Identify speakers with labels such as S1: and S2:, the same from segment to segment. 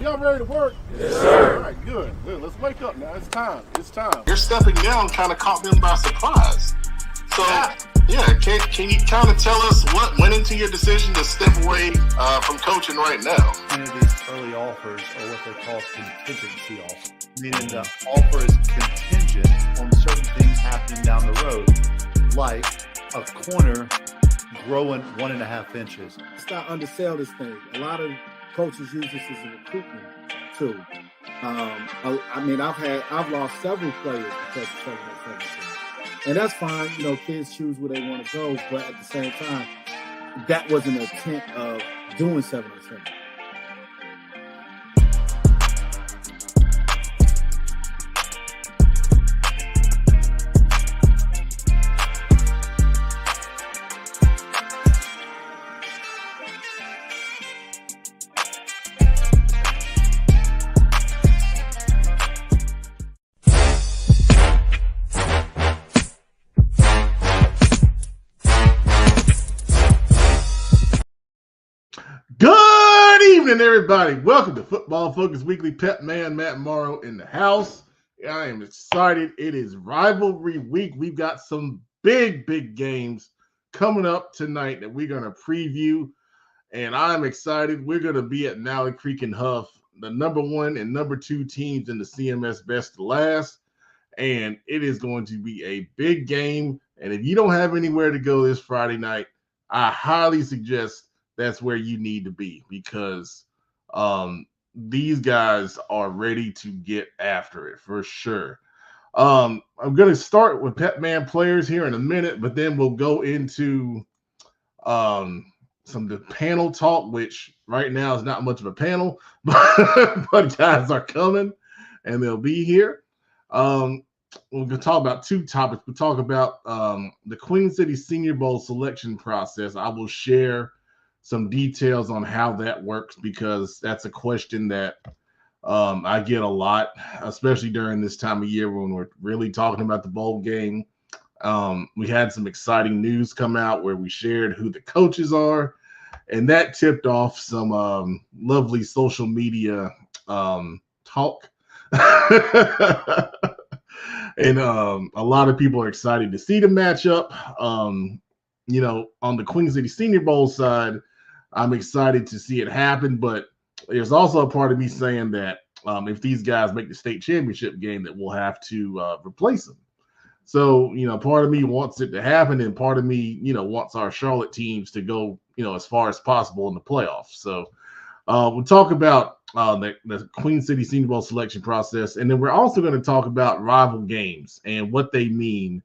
S1: Y'all ready to work?
S2: Yes, sir.
S1: All right, good. Let's wake up now. It's time.
S3: You're stepping down kind of caught them by surprise. So, yeah, can you kind of tell us what went into your decision to step away from coaching right now?
S4: Many of these early offers are what they call contingency offers, meaning the offer is contingent on certain things happening down the road, like a corner growing 1.5 inches.
S5: Let's not undersell this thing. A lot of coaches use this as a recruitment tool. I've lost several players because of 7 on 7 teams. And that's fine, kids choose where they want to go, but at the same time, that wasn't the intent of doing 7 on 7.
S1: Good evening, everybody. Welcome to Football Focus Weekly. Petman Matt Morrow in the house. I am excited. It is Rivalry Week. We've got some big games coming up tonight that we're going to preview, and I'm excited. We're going to be at Nally Creek and Huff, the number 1 and number 2 teams in the CMS Best of Last, and it is going to be a big game. And if you don't have anywhere to go this Friday night, I highly suggest that's where you need to be, because these guys are ready to get after it for sure. I'm going to start with Petmans Players here in a minute, but then we'll go into some of the panel talk, which right now is not much of a panel, but guys are coming and they'll be here. We're going to talk about 2 topics. We'll talk about the Queen City Senior Bowl selection process. I will share some details on how that works, because that's a question that I get a lot, especially during this time of year when we're really talking about the bowl game. We had some exciting news come out where we shared who the coaches are, and that tipped off some lovely social media talk. And a lot of people are excited to see the matchup. On the Queen City Senior Bowl side, I'm excited to see it happen, but there's also a part of me saying that if these guys make the state championship game, that we'll have to replace them. So, part of me wants it to happen, and part of me, wants our Charlotte teams to go, as far as possible in the playoffs. So we'll talk about the Queen City Senior Bowl selection process, and then we're also going to talk about rival games and what they mean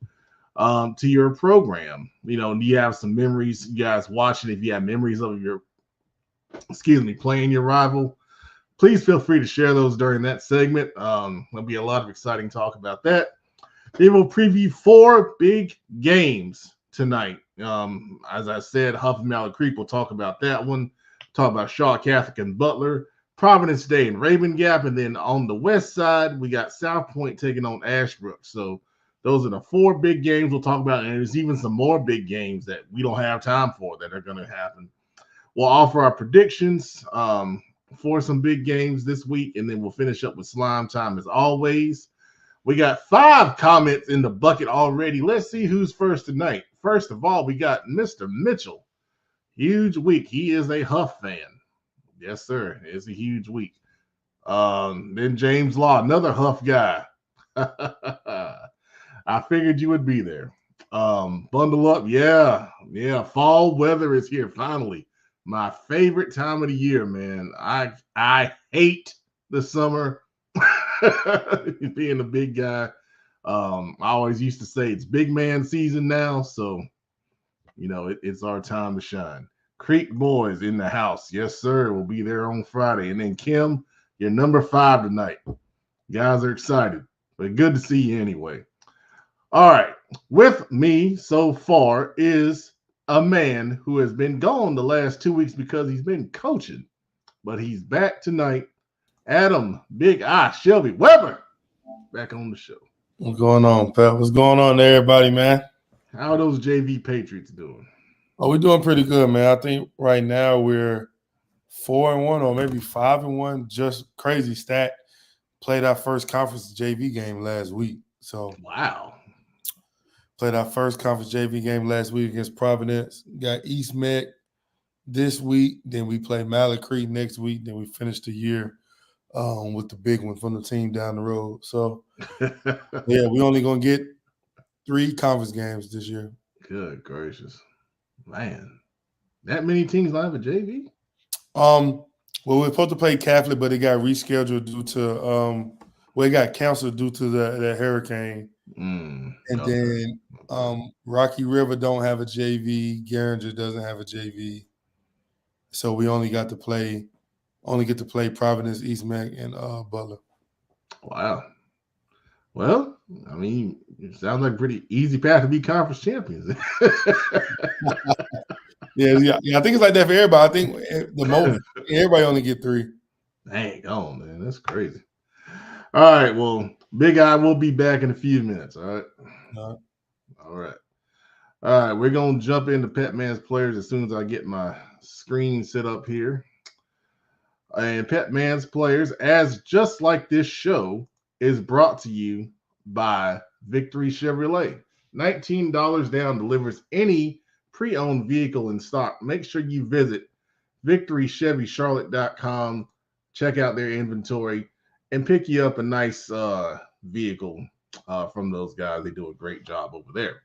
S1: to your program. Do you have some memories, you guys watching? If you have memories of playing your rival, please feel free to share those during that segment. There'll be a lot of exciting talk about that. Then we'll preview 4 big games tonight. As I said, Huff and Nally Creek, we'll talk about that one. Talk about Shaw Catholic and Butler, Providence Day and Raven Gap, and then on the west side, we got South Point taking on Ashbrook. So those are the 4 big games we'll talk about, and there's even some more big games that we don't have time for that are going to happen. We'll offer our predictions for some big games this week, and then we'll finish up with Slime Time as always. We got 5 comments in the bucket already. Let's see who's first tonight. First of all, we got Mr. Mitchell. Huge week. He is a Huff fan. Yes, sir. It's a huge week. Then James Law, another Huff guy. I figured you would be there. Bundle up. Yeah. Fall weather is here finally. My favorite time of the year, man. I hate the summer. Being a big guy. I always used to say it's big man season now, so it's our time to shine. Creek Boys in the house. Yes, sir. We'll be there on Friday. And then Kim, you're number 5 tonight. Guys are excited, but good to see you anyway. All right. With me so far is a man who has been gone the last 2 weeks because he's been coaching, but he's back tonight. Adam, Big Eye, Shelby Weber, back on the show.
S2: What's going on, Pat? What's going on to everybody, man?
S1: How are those JV Patriots doing?
S2: Oh, we're doing pretty good, man. I think right now we're 4-1 or maybe 5-1. Just crazy stat. Played our first conference JV game last week. So
S1: wow.
S2: Played our first conference JV game last week against Providence. Got East Met this week. Then we play Mallet Creek next week. Then we finish the year with the big one from the team down the road. So, yeah, we only going to get 3 conference games this year.
S1: Good gracious. Man, that many teams live at JV?
S2: Well, we were supposed to play Catholic, but it got rescheduled due to it got canceled due to the hurricane.
S1: And
S2: then Rocky River don't have a JV. Garinger doesn't have a JV. So we only get to play Providence, East Mac, and Butler.
S1: Wow. Well, I mean, it sounds like a pretty easy path to be conference champions.
S2: Yeah, I think it's like that for everybody. I think the most everybody only get 3.
S1: Dang on, man. That's crazy. All right. Well, Big Eye will be back in a few minutes. All right. All right. All right. We're going to jump into Petmans Players as soon as I get my screen set up here. And Petmans Players, as just like this show, is brought to you by Victory Chevrolet. $19 down delivers any pre-owned vehicle in stock. Make sure you visit victorychevycharlotte.com, check out their inventory, and pick you up a nice vehicle from those guys. They do a great job over there.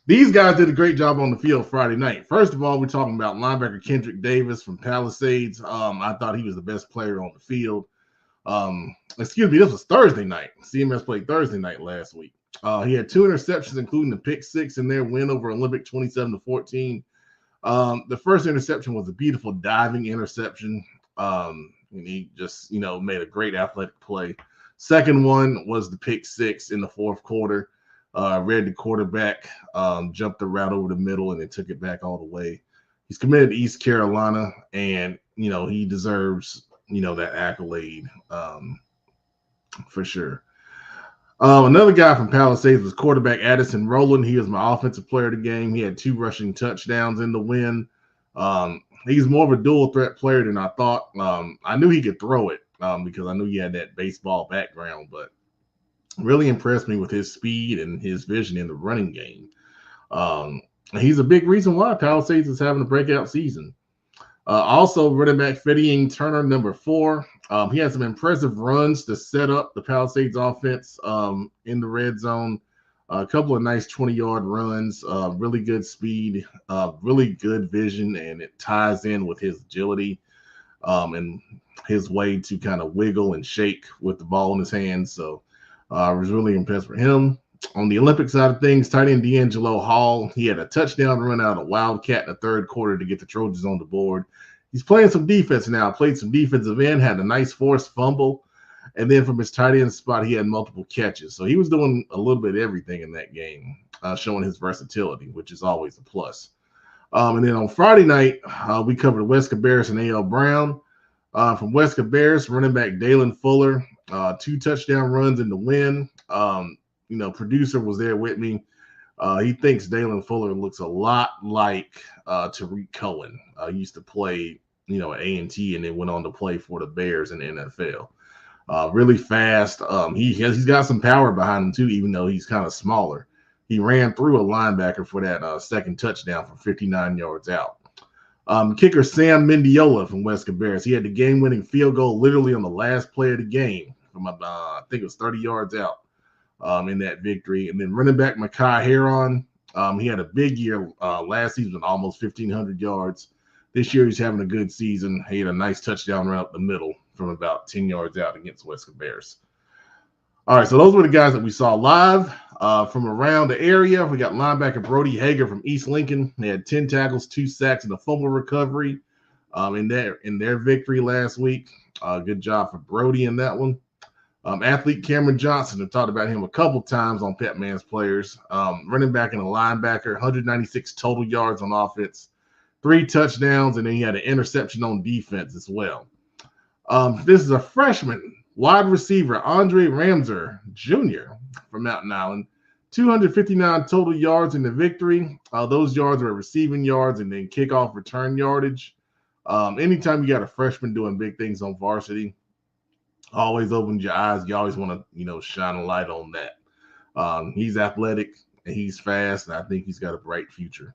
S1: These guys did a great job on the field Friday night. First of all, we're talking about linebacker Kendrick Davis from Palisades. I thought he was the best player on the field. Excuse me, this was Thursday night. CMS played Thursday night last week. He had 2 interceptions, including the pick 6 in their win over Olympic 27-14. The first interception was a beautiful diving interception. And he just, made a great athletic play. Second one was the pick 6 in the fourth quarter. Read the quarterback, jumped the route over the middle, and then took it back all the way. He's committed to East Carolina, and, he deserves, that accolade for sure. Another guy from Palisades was quarterback Addison Rowland. He was my offensive player of the game. He had 2 rushing touchdowns in the win. He's more of a dual threat player than I thought. I knew he could throw it because I knew he had that baseball background, but really impressed me with his speed and his vision in the running game. He's a big reason why Palisades is having a breakout season. Also, running back Fedian Turner, number 4. He had some impressive runs to set up the Palisades offense in the red zone. A couple of nice 20-yard runs, really good speed, really good vision, and it ties in with his agility and his way to kind of wiggle and shake with the ball in his hands. So I was really impressed with him. On the Olympic side of things, tight end D'Angelo Hall, he had a touchdown run out of Wildcat in the third quarter to get the Trojans on the board. He's playing some defense now, played some defensive end, had a nice forced fumble, and then from his tight end spot, he had multiple catches. So he was doing a little bit of everything in that game, showing his versatility, which is always a plus. And then on Friday night, we covered West Cabarrus and A.L. Brown. From West Cabarrus, running back Dalen Fuller, 2 touchdown runs in the win. Producer was there with me. He thinks Dalen Fuller looks a lot like Tariq Cohen. He used to play, at A&T and then went on to play for the Bears in the NFL. Really fast. He's got some power behind him too, even though he's kind of smaller. He ran through a linebacker for that second touchdown from 59 yards out. Kicker Sam Mendiola from West Cabarrus. He had the game-winning field goal literally on the last play of the game from I think it was 30 yards out in that victory. And then running back Makai Heron, he had a big year last season with almost 1,500 yards. This year he's having a good season. He had a nice touchdown run up the middle from about 10 yards out against West Cabarrus. All right, so those were the guys that we saw live from around the area. We got linebacker Brody Hager from East Lincoln. They had 10 tackles, 2 sacks, and a fumble recovery in their victory last week. Good job for Brody in that one. Athlete Cameron Johnson, I've talked about him a couple times on Petmans Players. Running back and a linebacker, 196 total yards on offense, 3 touchdowns, and then he had an interception on defense as well. This is a freshman wide receiver, Andre Ramser Jr. from Mountain Island, 259 total yards in the victory. Those yards were receiving yards and then kickoff return yardage. Anytime you got a freshman doing big things on varsity, always opens your eyes. You always want to, shine a light on that. He's athletic and he's fast, and I think he's got a bright future.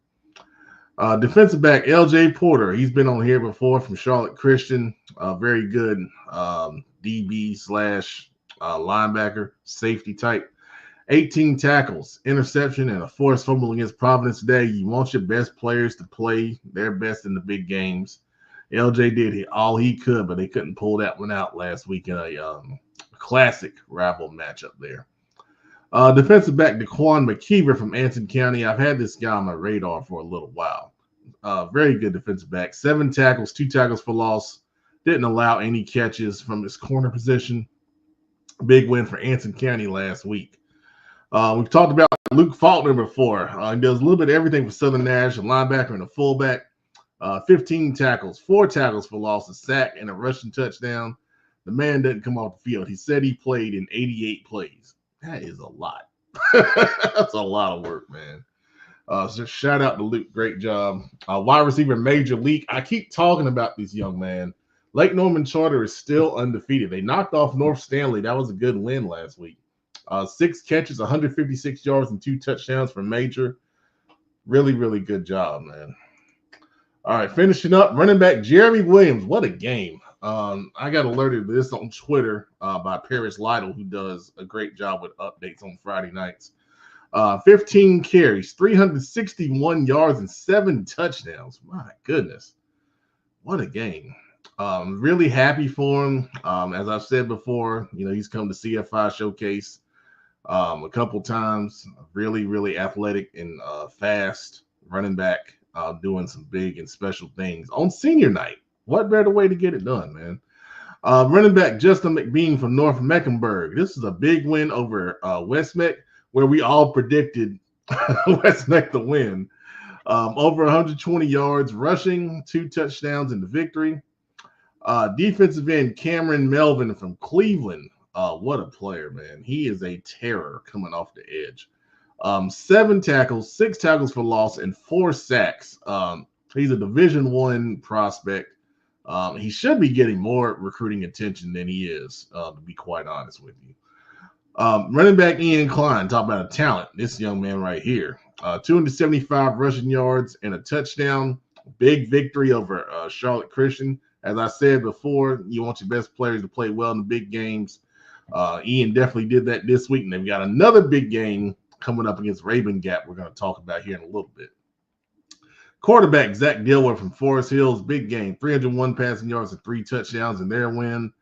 S1: Defensive back LJ Porter. He's been on here before from Charlotte Christian. Very good DB / linebacker, safety type. 18 tackles, interception, and a forced fumble against Providence today. You want your best players to play their best in the big games. LJ did all he could, but they couldn't pull that one out last week in a classic rival matchup there. Defensive back Daquan McKeever from Anson County. I've had this guy on my radar for a little while. Very good defensive back. 7 tackles, 2 tackles for loss. Didn't allow any catches from his corner position. Big win for Anson County last week. We've talked about Luke Faulkner before. He does a little bit of everything for Southern Nash, a linebacker and a fullback. 15 tackles, 4 tackles for loss, a sack, and a rushing touchdown. The man doesn't come off the field. He said he played in 88 plays. That is a lot. That's a lot of work, man. So shout out to Luke. Great job. Wide receiver Major League. I keep talking about this young man. Lake Norman Charter is still undefeated. They knocked off North Stanley. That was a good win last week. 6 catches, 156 yards, and 2 touchdowns for Major. Really, really good job, man. All right, finishing up, running back Jeremy Williams. What a game. I got alerted to this on Twitter by Paris Lytle, who does a great job with updates on Friday nights. 15 carries, 361 yards, and 7 touchdowns. My goodness. What a game. Really happy for him. As I've said before, he's come to CFI Showcase a couple times. Really, really athletic and fast running back, doing some big and special things on senior night. What better way to get it done, man? Running back Justin McBean from North Mecklenburg. This is a big win over West Meck, where we all predicted West Meck to win. Over 120 yards rushing, 2 touchdowns in the victory. Defensive end Cameron Melvin from Cleveland. What a player, man. He is a terror coming off the edge. 7 tackles, 6 tackles for loss, and 4 sacks. He's a Division I prospect. He should be getting more recruiting attention than he is, to be quite honest with you. Running back Ian Klein, talk about a talent. This young man right here. 275 rushing yards and a touchdown. Big victory over Charlotte Christian. As I said before, you want your best players to play well in the big games. Ian definitely did that this week, and they've got another big game coming up against Raven Gap we're going to talk about here in a little bit. Quarterback Zach Dilworth from Forest Hills, big game, 301 passing yards and 3 touchdowns in their win.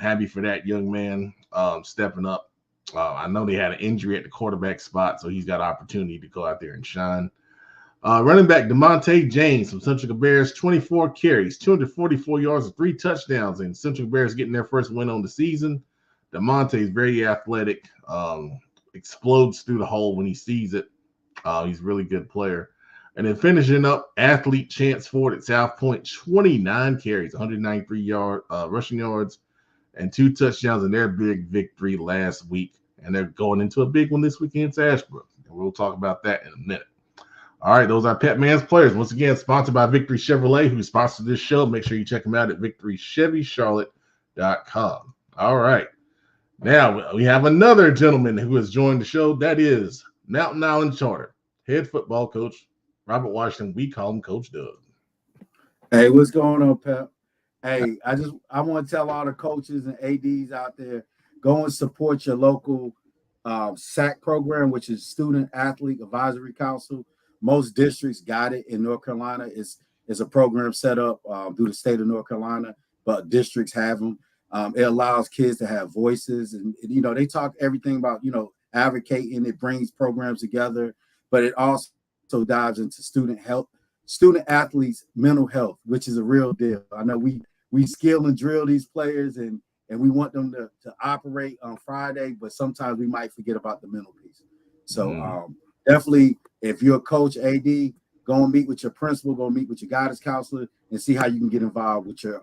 S1: Happy for that young man stepping up. I know they had an injury at the quarterback spot, so he's got an opportunity to go out there and shine. Running back DeMonte James from Central Bears, 24 carries, 244 yards and 3 touchdowns, and Central Bears getting their first win on the season. DeMonte is very athletic, explodes through the hole when he sees it. He's a really good player. And then finishing up, athlete Chance Ford at South Point, 29 carries, 193 rushing yards, and 2 touchdowns in their big victory last week. And they're going into a big one this week against Ashbrook. And we'll talk about that in a minute. All right, those are Petmans Players. Once again, sponsored by Victory Chevrolet, who sponsored this show. Make sure you check them out at victorychevycharlotte.com. All right. Now, we have another gentleman who has joined the show. That is Mountain Island Charter head football coach Robert Washington. We call him Coach Doug.
S5: Hey, what's going on, Pep? Hey, I want to tell all the coaches and ADs out there, go and support your local SAC program, which is Student Athlete Advisory Council. Most districts got it in North Carolina. It's a program set up through the state of North Carolina, but districts have them. It allows kids to have voices, and they talk everything about advocating. It brings programs together, but it also dives into student athletes' mental health, which is a real deal. I know we skill and drill these players, and we want them to operate on Friday, but sometimes we might forget about the mental piece. So definitely, if you're a coach, AD, go and meet with your principal, go meet with your guidance counselor, and see how you can get involved with your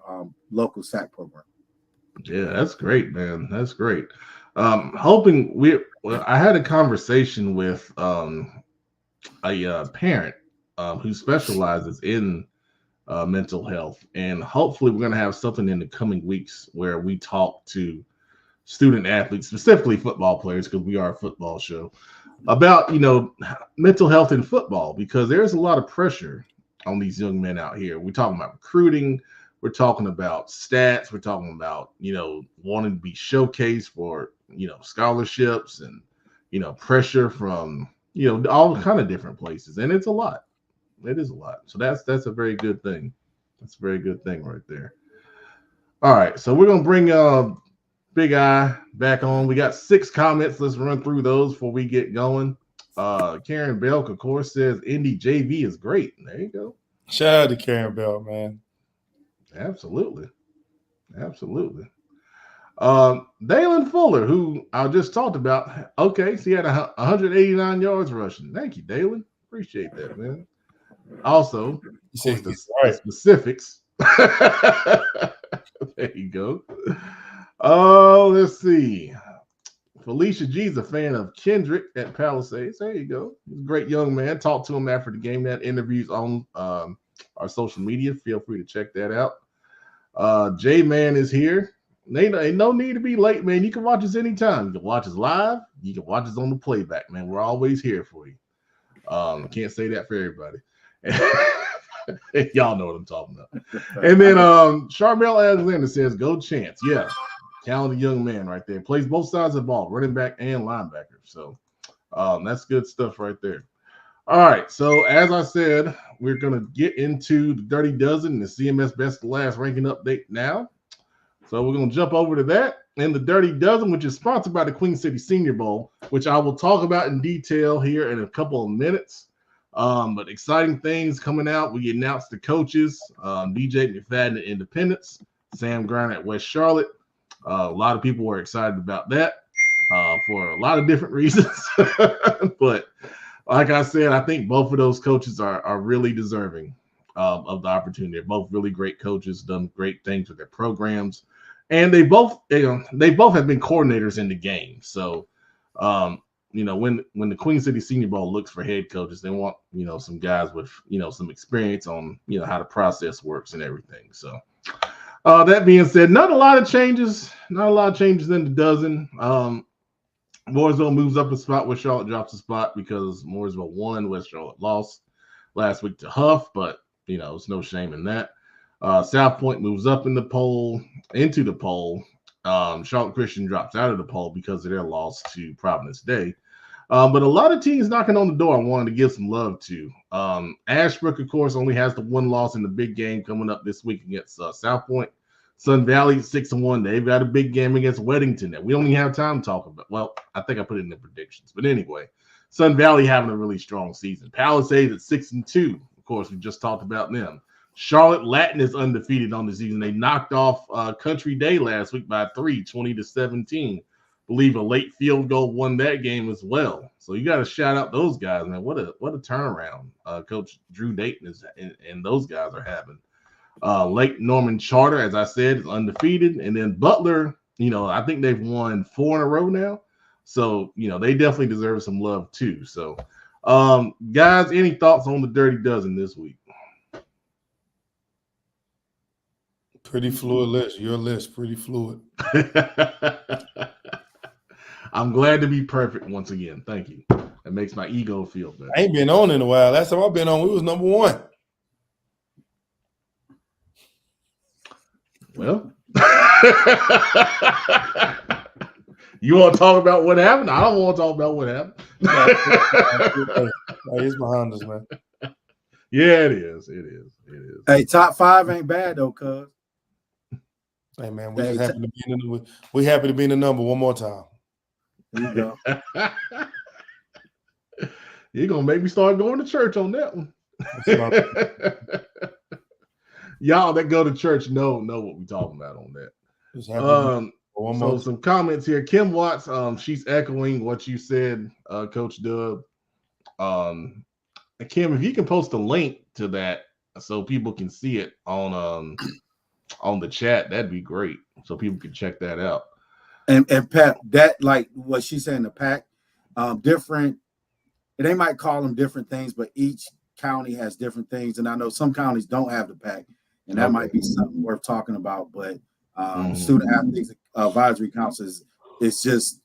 S5: local SAC program.
S1: Yeah, that's great, man. That's great. I had a conversation with a parent who specializes in mental health. And hopefully we're going to have something in the coming weeks where we talk to student athletes, specifically football players, because we are a football show, about, mental health in football, because there's a lot of pressure on these young men out here. We're talking about recruiting. We're talking about stats. We're talking about, wanting to be showcased for, scholarships and, pressure from, all kind of different places. And it's a lot. It is a lot. So that's a very good thing. That's a very good thing right there. All right. So we're going to bring Big Eye back on. We got 6 comments. Let's run through those before we get going. Karen Belk, of course, says Indy JV is great. There you go.
S2: Shout out to Karen Belk, man.
S1: Absolutely. Dalen Fuller, who I just talked about. Okay, so he had 189 yards rushing. Thank you, Dalen. Appreciate that, man. Also, the specifics. There you go. Oh, let's see. Felicia G is a fan of Kendrick at Palisades. There you go. He's a great young man. Talked to him after the game. That interview's on our social media. Feel free to check that out. J-Man is here. Ain't no need to be late, man. You can watch us anytime. You can watch us live. You can watch us on the playback, man. We're always here for you. Can't say that for everybody. Y'all know what I'm talking about. And then Charmel Alexander says, go Chance. Yeah. Talented young man right there. Plays both sides of the ball, running back and linebacker. So that's good stuff right there. All right. So as I said, we're going to get into the Dirty Dozen, the CMS Best of Last ranking update now. So we're going to jump over to that. And the Dirty Dozen, which is sponsored by the Queen City Senior Bowl, which I will talk about in detail here in a couple of minutes. But exciting things coming out. We announced the coaches, DJ McFadden at Independence, Sam Griner at West Charlotte. A lot of people were excited about that for a lot of different reasons. But like I said, I think both of those coaches are really deserving of the opportunity. They're both really great coaches, done great things with their programs. And they both have been coordinators in the game. So, when the Queen City Senior Bowl looks for head coaches, they want, some guys with, some experience on, how the process works and everything. So, that being said, not a lot of changes in the dozen. Mooresville moves up a spot where Charlotte drops a spot because Mooresville won, West Charlotte lost last week to Huff, but, it's no shame in that. South Point moves up into the poll. Charlotte Christian drops out of the poll because of their loss to Providence Day. But a lot of teams knocking on the door I wanted to give some love to. Ashbrook, of course, only has the one loss in the big game coming up this week against South Point. Sun Valley 6-1. They've got a big game against Weddington that we don't even have time to talk about. Well, I think I put it in the predictions. But anyway, Sun Valley having a really strong season. Palisades at 6-2. Of course, we just talked about them. Charlotte Latin is undefeated on the season. They knocked off Country Day last week by 3, 20-17. Believe a late field goal won that game as well. So you got to shout out those guys, man. What a turnaround Coach Drew Dayton is and those guys are having. Lake Norman Charter, as I said, is undefeated. And then Butler, I think they've won 4 in a row now. So, they definitely deserve some love too. So, guys, any thoughts on the Dirty Dozen this week?
S2: Pretty fluid list. Your list, pretty fluid.
S1: I'm glad to be perfect once again. Thank you. It makes my ego feel better.
S2: I ain't been on in a while. Last time I've been on, we was number 1.
S1: Well, you want to talk about what happened? I don't want to talk about what happened.
S2: It's behind us, man.
S1: Yeah, it is. It is.
S5: Hey, top 5 ain't bad though, cuz.
S2: Hey man, we happy to be in the number one more time.
S5: There you go.
S1: You're gonna make me start going to church on that one. Y'all that go to church know what we're talking about on that. So some comments here. Kim Watts, she's echoing what you said, Coach Dub. Kim, if you can post a link to that so people can see it on the chat, that'd be great. So people can check that out.
S5: And Pat, that like what she's saying, the pack, different. They might call them different things, but each county has different things, and I know some counties don't have the pack, and that might be something worth talking about. But student athletes advisory council it's just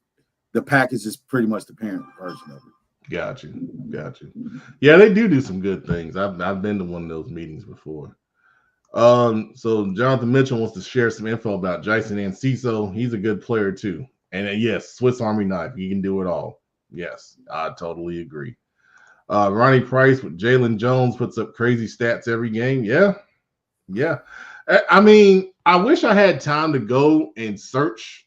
S5: the package is pretty much the parent version of it.
S1: Got you. Yeah, they do some good things. I've been to one of those meetings before. So Jonathan Mitchell wants to share some info about Jason Enciso. He's a good player too. And yes, Swiss Army knife. He can do it all. Yes, I totally agree. Ronnie Price with Jalen Jones puts up crazy stats every game. Yeah. I mean, I wish I had time to go and search,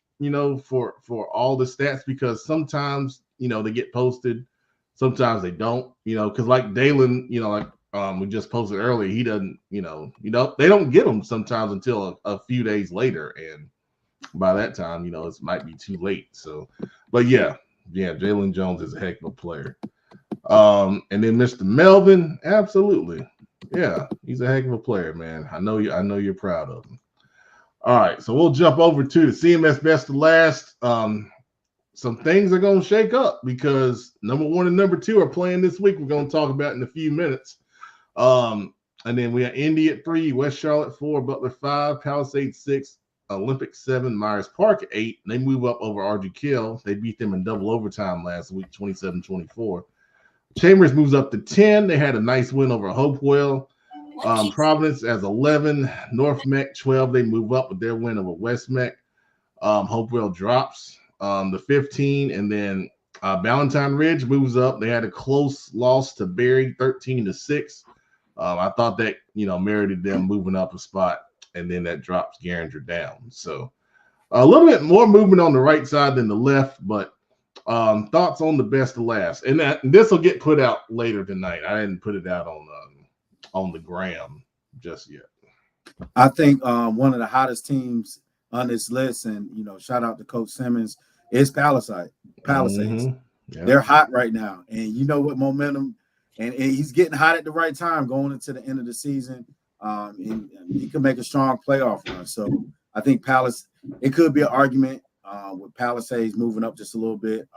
S1: for all the stats, because sometimes, they get posted, sometimes they don't, because like Dalen, we just posted earlier, he doesn't, they don't get them sometimes until a few days later, and by that time, it might be too late. So, but yeah, Jalen Jones is a heck of a player. And then Mr. Melvin, absolutely, yeah, he's a heck of a player, man. I know you're proud of him. All right, so we'll jump over to the CMS Best of Last. Some things are going to shake up because number 1 and number 2 are playing this week. We're going to talk about in a few minutes. And then we have Indy at 3, West Charlotte 4, Butler 5, Palisades 6, Olympic 7, Myers Park 8. They move up over RGKL. They beat them in double overtime last week, 27-24. Chambers moves up to 10. They had a nice win over Hopewell. Providence as 11, North Mech 12. They move up with their win over West Mech. Hopewell drops the 15, and then Valentine Ridge moves up. They had a close loss to Berry, 13-6. I thought that merited them moving up a spot, and then that drops Garinger down. So a little bit more movement on the right side than the left, but thoughts on the best of last, and this will get put out later tonight. I didn't put it out on the gram just yet.
S5: I think one of the hottest teams on this list, and shout out to Coach Simmons, is Palisades.
S1: Mm-hmm. Yeah.
S5: They're hot right now, and what momentum, and he's getting hot at the right time going into the end of the season. And he can make a strong playoff run. So I think it could be an argument with Palisades moving up just a little bit.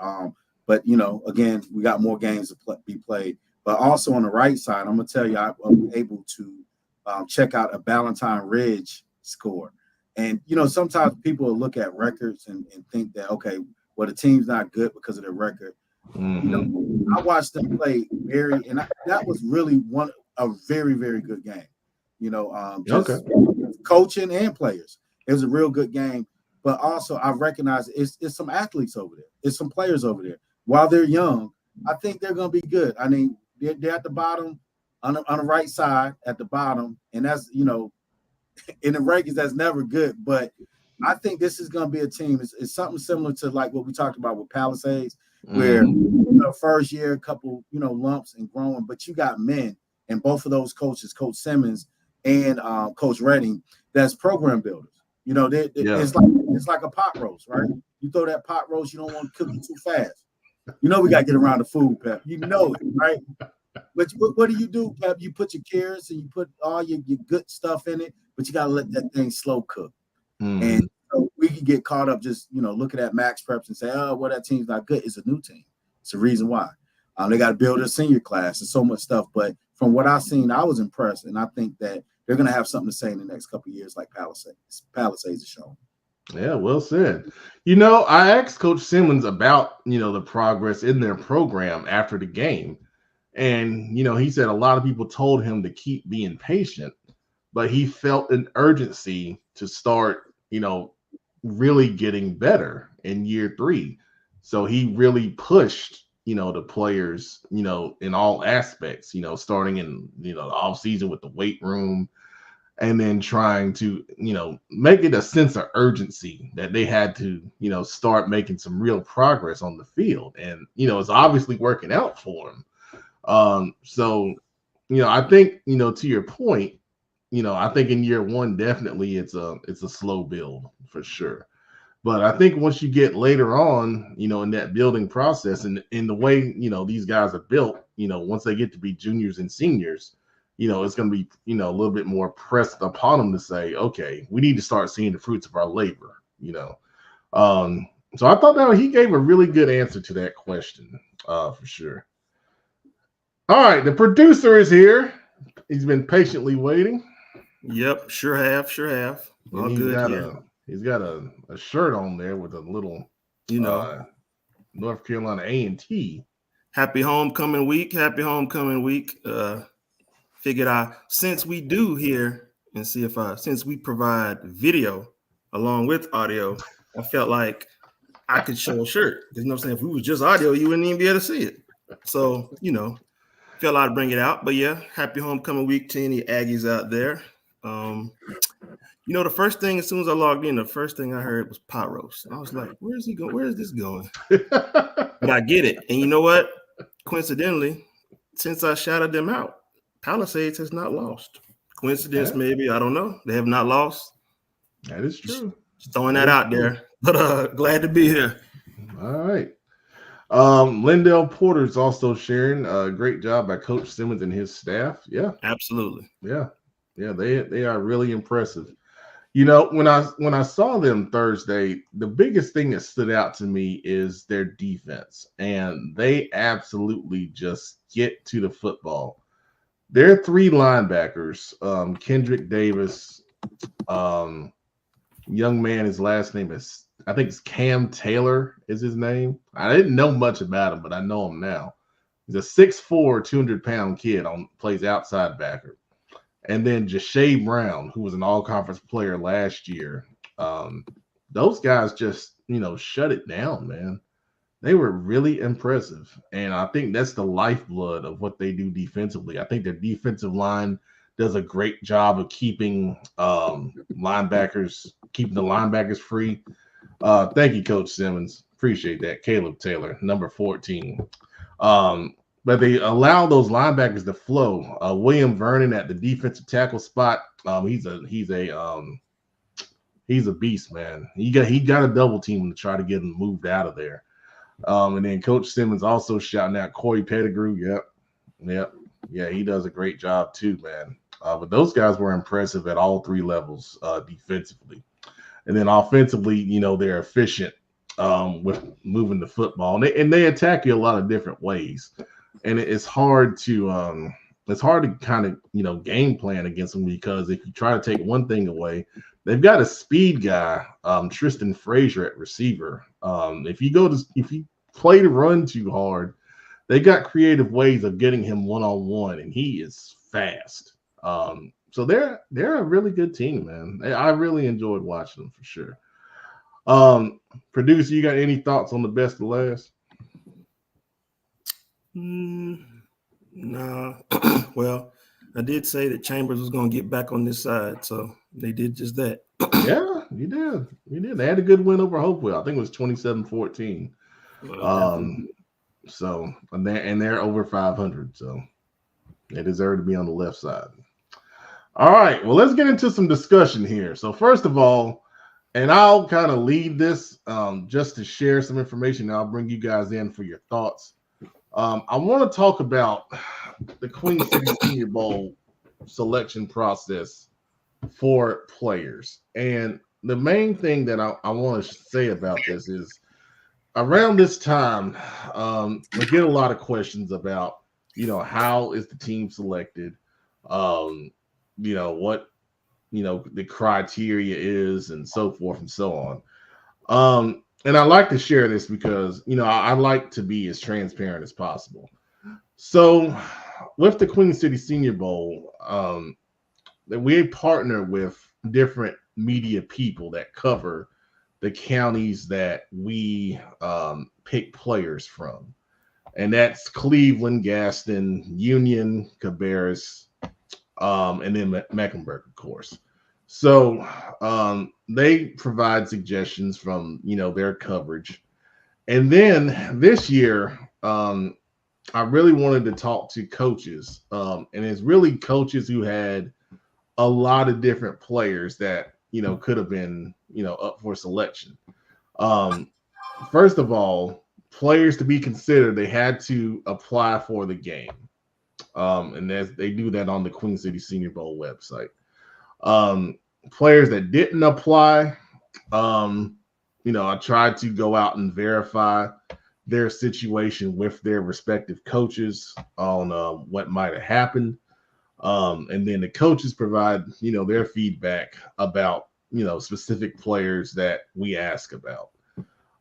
S5: But again, we got more games to be played. But also on the right side, I'm gonna tell you, I was able to check out a Valentine Ridge score. And sometimes people will look at records and think that, okay, well, the team's not good because of their record.
S1: Mm-hmm.
S5: I watched them play and that was really a very, very good game. Just coaching and players. It was a real good game. But also, I recognize it's some athletes over there. It's some players over there. While they're young, I think they're going to be good. I mean, they're at the bottom, on the right side at the bottom. And that's, in the rankings, that's never good. But I think this is going to be a team. It's something similar to like what we talked about with Palisades, where first year, a couple, lumps and growing. But you got men, and both of those coaches, Coach Simmons and Coach Redding, that's program builders. It's like a pot roast, right? You throw that pot roast, you don't want to cook it too fast. We got to get around the food, Pep. You know it, right? But what do you do, Pep? You put your carrots and you put all your good stuff in it, but you got to let that thing slow cook. And so we can get caught up just, looking at Max Preps and say, oh, well, that team's not good. It's a new team. It's the reason why. They got to build a senior class and so much stuff. But from what I've seen, I was impressed. And I think that they're going to have something to say in the next couple of years like Palisades is showing.
S1: Yeah, well said. I asked Coach Simmons about, the progress in their program after the game. And, he said a lot of people told him to keep being patient, but he felt an urgency to start, really getting better in year 3. So he really pushed, the players, in all aspects, starting in, the off season with the weight room, and then trying to, make it a sense of urgency that they had to, start making some real progress on the field. And, it's obviously working out for them. So, I think, to your point, I think in year 1, definitely it's a slow build for sure. But I think once you get later on, in that building process and in the way, these guys are built, once they get to be juniors and seniors, it's going to be, a little bit more pressed upon them to say, okay, we need to start seeing the fruits of our labor, So I thought that he gave a really good answer to that question, for sure. All right, the producer is here. He's been patiently waiting.
S6: Yep, sure have. All
S1: And
S6: good here.
S1: He's got a shirt on there with a little, North Carolina A&T.
S6: Happy homecoming week. Figured since we do here and since we provide video along with audio, I felt like I could show a shirt. Because you know what I'm saying? If we was just audio, you wouldn't even be able to see it. So, felt I'd bring it out. But yeah, happy homecoming week to any Aggies out there. The first thing, as soon as I logged in, the first thing I heard was pot roast. I was like, where is he going? Where is this going? But I get it. And you know what? Coincidentally, since I shouted them out, Palisades has not lost. Coincidence, maybe. I don't know. They have not lost.
S1: That is true.
S6: Just throwing that out there. But glad to be here.
S1: All right. Lindell Porter's also sharing a great job by Coach Simmons and his staff. Yeah.
S6: Absolutely.
S1: Yeah. Yeah, they are really impressive. When I saw them Thursday, the biggest thing that stood out to me is their defense, and they absolutely just get to the football. Their three linebackers, Kendrick Davis, young man, his last name is, I think it's Cam Taylor is his name. I didn't know much about him, but I know him now. He's a 6'4", 200-pound kid plays outside backer. And then Jashay Brown, who was an all-conference player last year. Those guys just, shut it down, man. They were really impressive. And I think that's the lifeblood of what they do defensively. I think their defensive line does a great job of keeping the linebackers free. Thank you, Coach Simmons. Appreciate that. Caleb Taylor, number 14. But they allow those linebackers to flow. William Vernon at the defensive tackle spot. He's a beast, man. He got a double team to try to get him moved out of there. And then Coach Simmons also shouting out Corey Pettigrew. Yep. Yeah, he does a great job too, man. But those guys were impressive at all three levels defensively. And then offensively, they're efficient with moving the football. And they attack you a lot of different ways. And it's hard to kind of, game plan against them, because if you try to take one thing away, they've got a speed guy, Tristan Frazier at receiver. If you play the run too hard, they got creative ways of getting him one-on-one, and he is fast. So they're a really good team, man. I really enjoyed watching them for sure. Producer, you got any thoughts on the best of last?
S6: No. Well, I did say that Chambers was going to get back on this side, so they did just that.
S1: Yeah, you did. They had a good win over Hopewell. I think it was 27-14. So they're over 500, so they deserve to be on the left side. All right, well, let's get into some discussion here. So first of all, and I'll kind of lead this just to share some information, and I'll bring you guys in for your thoughts. I want to talk about the Queen City Senior Bowl selection process for players. And the main thing that I want to say about this is around this time, I get a lot of questions about, how is the team selected? What, the criteria is, and so forth and so on. And I like to share this because, I like to be as transparent as possible. So with the Queen City Senior Bowl, we partner with different media people that cover the counties that we pick players from. And that's Cleveland, Gaston, Union, Cabarrus, and then Mecklenburg, of course. So they provide suggestions from, their coverage. And then this year, I really wanted to talk to coaches. And it's really coaches who had a lot of different players that, could have been, up for selection. First of all, players to be considered, they had to apply for the game. And they do that on the Queen City Senior Bowl website. Players that didn't apply, I tried to go out and verify their situation with their respective coaches on what might have happened. And then the coaches provide, their feedback about, specific players that we ask about.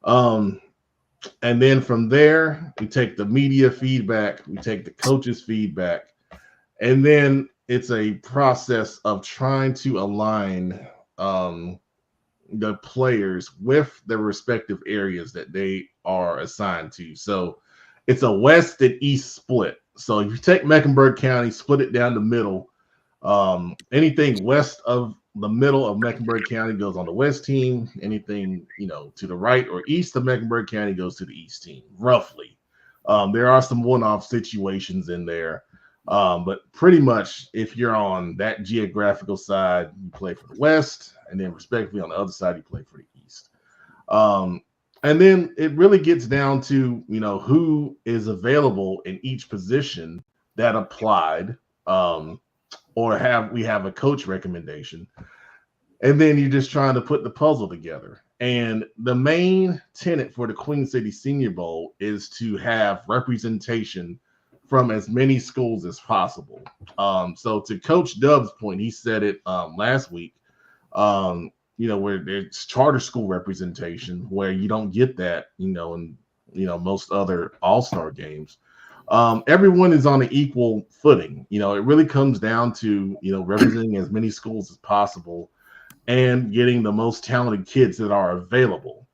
S1: And then from there, we take the media feedback, we take the coaches' feedback, and then it's a process of trying to align the players with their respective areas that they are assigned to. So it's a west and east split. So if you take Mecklenburg County, split it down the middle, anything west of the middle of Mecklenburg County goes on the west team. Anything, to the right or east of Mecklenburg County goes to the east team, roughly. There are some one-off situations in there. But pretty much if you're on that geographical side, you play for the west, and then respectively on the other side, you play for the east. And then it really gets down to, who is available in each position that applied, or we have a coach recommendation. And then you're just trying to put the puzzle together. And the main tenet for the Queen City Senior Bowl is to have representation from as many schools as possible. So to Coach Dub's point, he said it last week, where there's charter school representation where you don't get that, in most other all-star games. Everyone is on an equal footing. It really comes down to, representing as many schools as possible and getting the most talented kids that are available.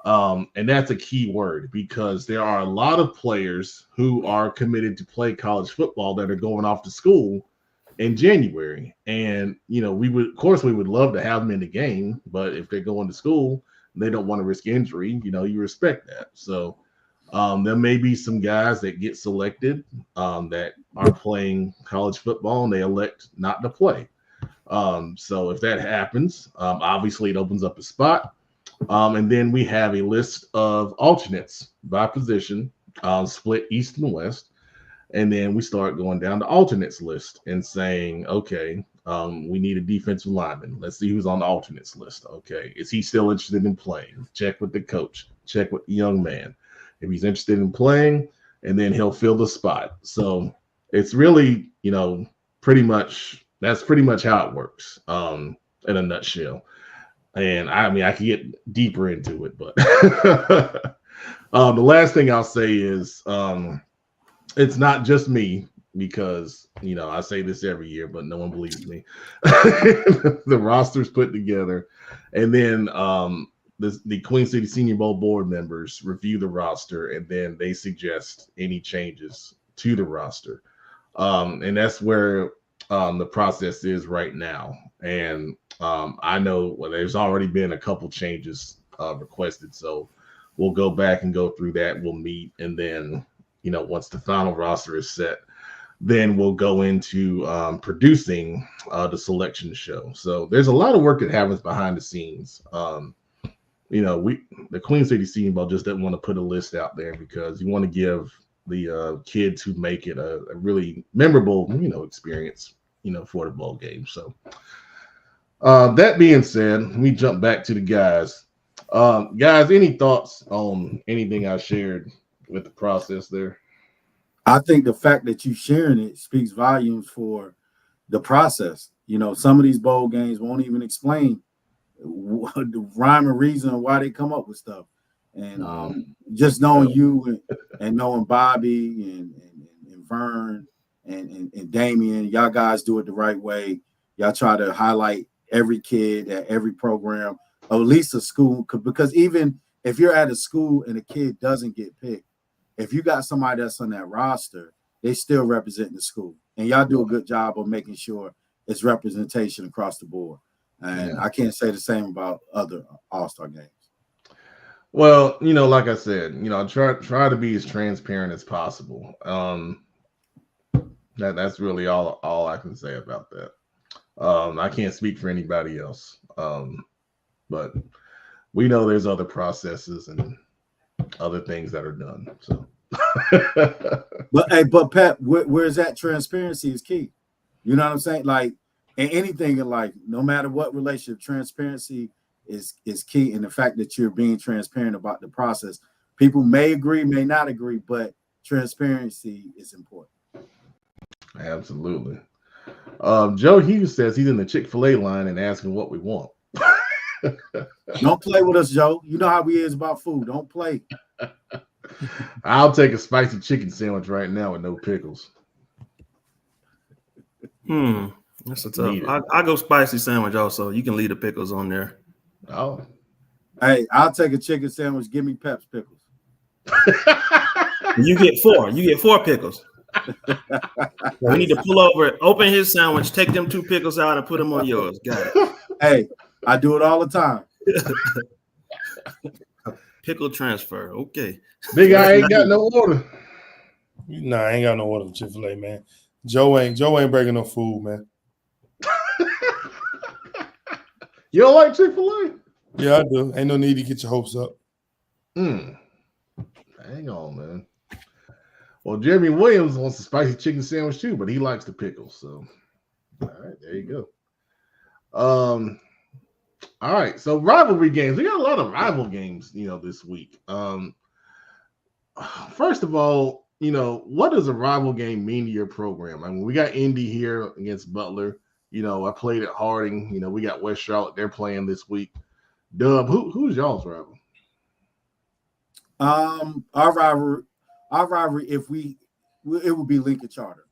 S1: And that's a key word, because there are a lot of players who are committed to play college football that are going off to school in January. And, we would love to have them in the game, but if they're going to school, they don't want to risk injury, you respect that. So there may be some guys that get selected that are playing college football and they elect not to play. So if that happens, obviously it opens up a spot. And then we have a list of alternates by position, split east and west. And then we start going down the alternates list and saying, okay, we need a defensive lineman. Let's see who's on the alternates list. Okay, is he still interested in playing? Check with the coach. Check with the young man. If he's interested in playing, and then he'll fill the spot. So it's really, that's pretty much how it works in a nutshell. And I could get deeper into it, but the last thing I'll say is it's not just me, because, I say this every year, but no one believes me. The roster's put together, and then the Queen City Senior Bowl board members review the roster, and then they suggest any changes to the roster. And that's where the process is right now. And I know there's already been a couple changes requested, so we'll go back and go through that. We'll meet, and then, once the final roster is set, then we'll go into producing the selection show. So there's a lot of work that happens behind the scenes. The Queen City Senior Bowl just doesn't want to put a list out there, because you want to give the kids who make it a really memorable, experience, for the bowl game. So that being said, we jump back to the guys. Guys, any thoughts on anything I shared with the process there?
S5: I think the fact that you sharing it speaks volumes for the process. Some of these bowl games won't even explain the rhyme and reason why they come up with stuff. And just knowing you and knowing Bobby and Vern and Damien, y'all guys do it the right way. Y'all try to highlight every kid at every program, or at least a school, because even if you're at a school and a kid doesn't get picked, if you got somebody that's on that roster, they still represent the school. And y'all do a good job of making sure it's representation across the board. And I can't say the same about other all-star games.
S1: Well, like I said, try to be as transparent as possible. That's really all I can say about that. I can't speak for anybody else. But we know there's other processes and other things that are done. So
S5: but Pat, where's that transparency is key. You know what I'm saying? Like, in anything in life, no matter what relationship, transparency is key. And the fact that you're being transparent about the process, People may agree, may not agree, but transparency is important.
S1: Absolutely. Joe Hughes says he's in the Chick-fil-A line and asking what we want.
S5: Don't play with us, Joe. You know how we is about food. Don't play.
S1: I'll take a spicy chicken sandwich right now with no pickles.
S6: That's a tough. I go spicy sandwich also. You can leave the pickles on there.
S1: Oh.
S5: Hey, I'll take a chicken sandwich. Give me Pep's pickles.
S6: You get 4. You get 4 pickles. We need to pull over, open his sandwich, take them 2 pickles out, and put them on yours. Got it.
S5: Hey, I do it all the time.
S6: Pickle transfer. Okay.
S1: Big guy ain't got no order.
S2: Nah, I ain't got no order for Chick-fil-A, man. Joe ain't breaking no food, man.
S1: You don't like Chick-fil-A?
S2: Yeah, I do. Ain't no need to get your hopes up.
S1: Hang on, man. Well, Jeremy Williams wants a spicy chicken sandwich too, but he likes the pickles. So, all right, there you go. All right, so rivalry games. We got a lot of rival games, this week. First of all, what does a rival game mean to your program? I mean, we got Indy here against Butler. I played at Harding. We got West Charlotte. They're playing this week. Dub, who's y'all's rival?
S5: Our rivalry, it would be Lincoln Charter.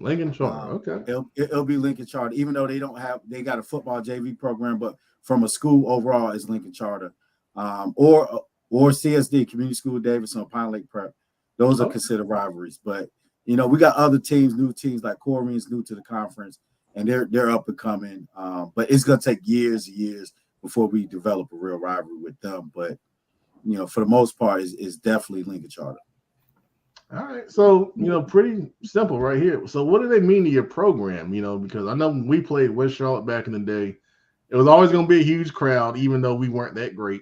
S1: Lincoln Charter, okay.
S5: It'll be Lincoln Charter, even though they got a football JV program, but from a school overall is Lincoln Charter, or CSD, Community School Davidson, or Pine Lake Prep. Those are considered rivalries. But we got other teams, new teams like Corrigan's new to the conference, and they're up and coming. But it's gonna take years and years before we develop a real rivalry with them. But for the most part, it's definitely Lincoln Charter.
S1: All right, so pretty simple right here. So, what do they mean to your program? Because I know when we played West Charlotte back in the day, it was always going to be a huge crowd, even though we weren't that great.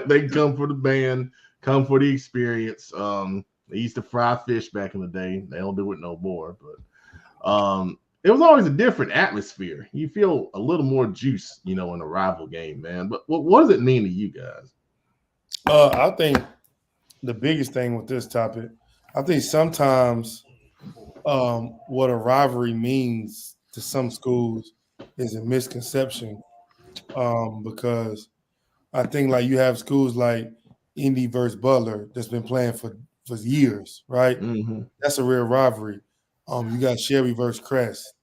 S1: They come for the band, come for the experience. They used to fry fish back in the day. They don't do it no more, but it was always a different atmosphere. You feel a little more juice, in a rival game, man. But what does it mean to you guys?
S2: I think the biggest thing with this topic, I think sometimes what a rivalry means to some schools is a misconception, because I think like you have schools like Indy versus Butler that's been playing for years, right?
S1: Mm-hmm.
S2: That's a real rivalry. You got Sherry versus Crest.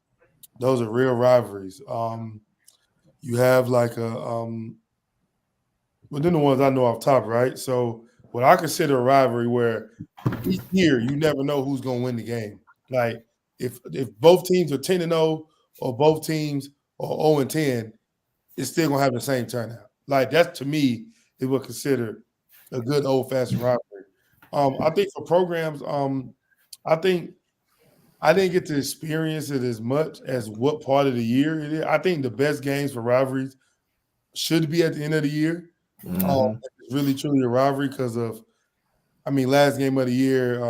S2: Those are real rivalries. You have like but then the ones I know off top, right? So what I consider a rivalry where each year you never know who's going to win the game. Like if both teams are 10-0 or both teams are 0-10, it's still going to have the same turnout. Like that to me is what considered a good old-fashioned rivalry. I think for programs, I think I didn't get to experience it as much as what part of the year it is. I think the best games for rivalries should be at the end of the year.
S1: Mm-hmm.
S2: It's really truly a rivalry because of, last game of the year,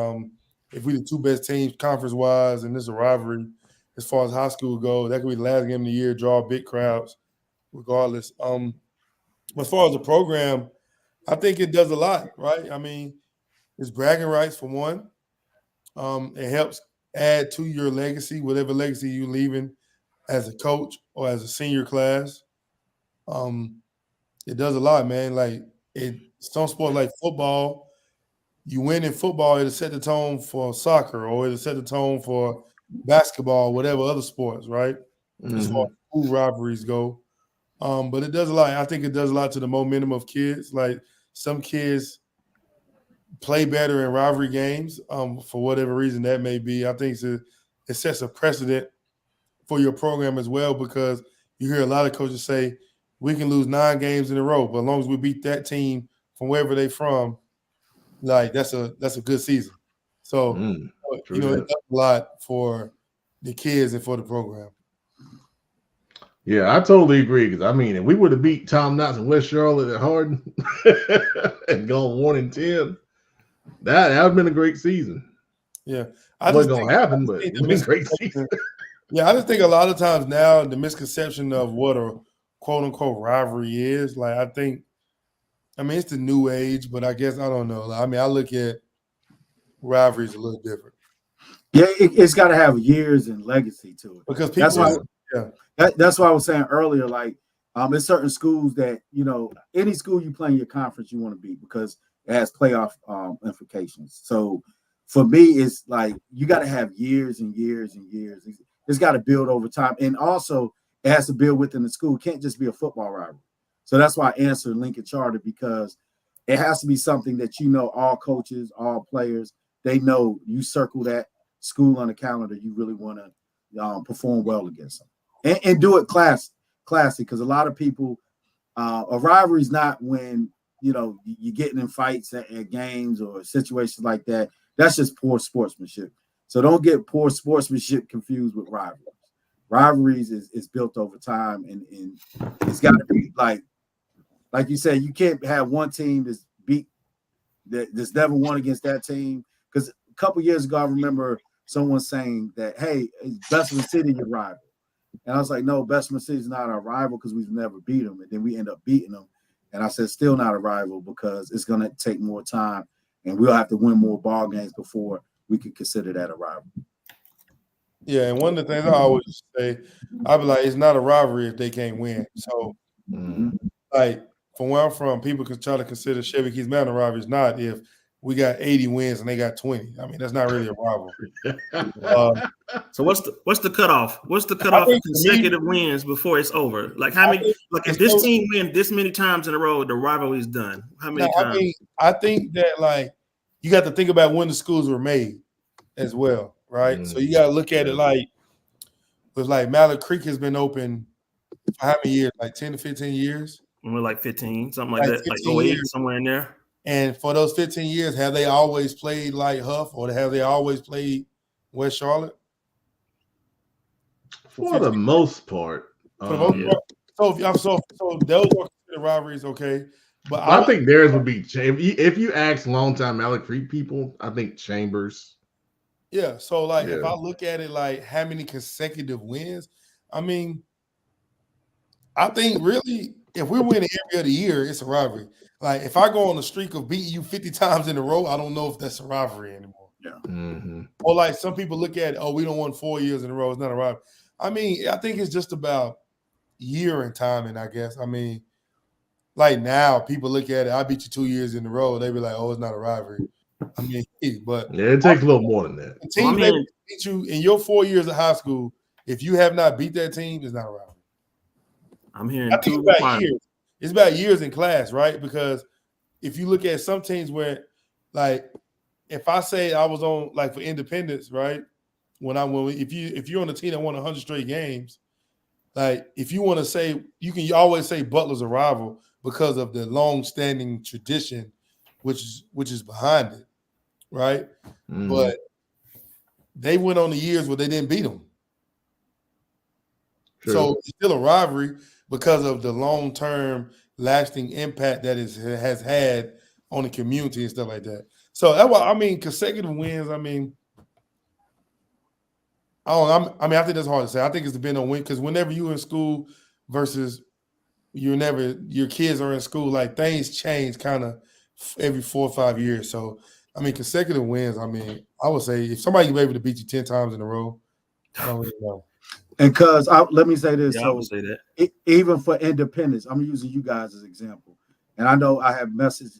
S2: if we the 2 best teams conference-wise and this is a rivalry as far as high school goes, that could be the last game of the year, draw big crowds regardless. As far as the program, I think it does a lot, right? It's bragging rights for one. It helps add to your legacy, whatever legacy you're leaving as a coach or as a senior class. It does a lot, man. Like some sports like football, you win in football, it'll set the tone for soccer or it'll set the tone for basketball, whatever other sports, right?
S1: Mm-hmm.
S2: As far as school rivalries go. But it does a lot. I think it does a lot to the momentum of kids. Like some kids play better in rivalry games for whatever reason that may be. I think it sets a precedent for your program as well because you hear a lot of coaches say, we can lose 9 games in a row, but as long as we beat that team from wherever they're from, like that's a good season. So it does a lot for the kids and for the program.
S1: Yeah, I totally agree. Because if we would have beat Tom Knotts and West Charlotte at Hardin and gone 1-10, that would have been a great season.
S2: Yeah,
S1: it wasn't gonna happen, but it's been a great season.
S2: Yeah, I just think a lot of times now the misconception of what a quote unquote rivalry is, like I think I mean, it's the new age, but I guess I don't know. I mean, I look at rivalries a little different.
S5: Yeah, it's got to have years and legacy to it.
S2: Because people,
S5: that's why I was saying earlier, like, there's certain schools that, you know, any school you play in your conference, you want to beat because it has playoff implications. So for me, it's like you got to have years and years and years. It's got to build over time. And also, it has to build within the school. It can't just be a football rivalry. So that's why I answered Lincoln Charter, because it has to be something that, you know, all coaches, all players, they know you circle that school on the calendar. You really want to perform well against them and do it classy, because a lot of people, a rivalry is not when, you know, you're getting in fights at games or situations like that. That's just poor sportsmanship. So don't get poor sportsmanship confused with rivalries. Rivalries is built over time, and it's got to be like you said, you can't have one team that's never won against that team. Because a couple years ago, I remember someone saying that, hey, Bessemer City your rival. And I was like, no, Bessemer City is not our rival because we've never beat them. And then we end up beating them. And I said, still not a rival because it's going to take more time and we'll have to win more ball games before we can consider that a rival.
S2: Yeah, and one of the things I always say, I be like, it's not a rivalry if they can't win. So, like, from where I'm from, people can try to consider Chevy Keys Mountain a rivalry. It's not if we got 80 wins and they got 20. I mean, that's not really a rivalry.
S6: So what's the cutoff? What's the cutoff of consecutive wins before it's over? Like how many? Like if this team wins this many times in a row, the rivalry is done. How many times?
S2: I think that like you got to think about when the schools were made as well, right? So you got to look at it like with like Mallard Creek has been open for how many years? Like 10 to 15 years.
S6: We're like 15, something like that, like 08, somewhere in there.
S2: And for those 15 years, have they always played like Huff or have they always played West Charlotte?
S1: For the most part.
S2: For the most part. So those are considered rivalries, okay. But
S1: I think theirs would be if you ask longtime Mallard Creek people, I think Chambers.
S2: Yeah. So like if I look at it like how many consecutive wins, I mean, I think really if we're winning every other year, it's a rivalry. Like if I go on a streak of beating you 50 times in a row, I don't know if that's a rivalry anymore. Yeah. Or like some people look at, we don't won 4 years in a row. It's not a rivalry. I mean, I think it's just about year and timing, I guess. I mean, like now people look at it, I beat you 2 years in a row. They be like, it's not a rivalry. I mean, but
S1: it takes a little more than that.
S2: The team that beat you in your 4 years of high school, if you have not beat that team, it's not a rivalry.
S6: I'm hearing
S2: I think it's about years. It's about years in class, right? Because if you look at some teams where, like, if I say I was on, like, for Independence, right? If you're on a team that won 100 straight games, like, if you want to say, you always say Butler's a rival because of the long-standing tradition, which is behind it, right? But they went on the years where they didn't beat them. True. So it's still a rivalry because of the long-term lasting impact that it has had on the community and stuff like that. So that's why, I mean, consecutive wins, I mean, I think that's hard to say. I think it's depending on when, because whenever you're in school versus your kids are in school, like things change kind of every 4 or 5 years. So, I mean, consecutive wins, I mean, I would say if somebody can be able to beat you 10 times in a row, I don't really know.
S5: And because let me say this,
S6: I would say that
S5: even for Independence, I'm using you guys as an example, and I know I have messaged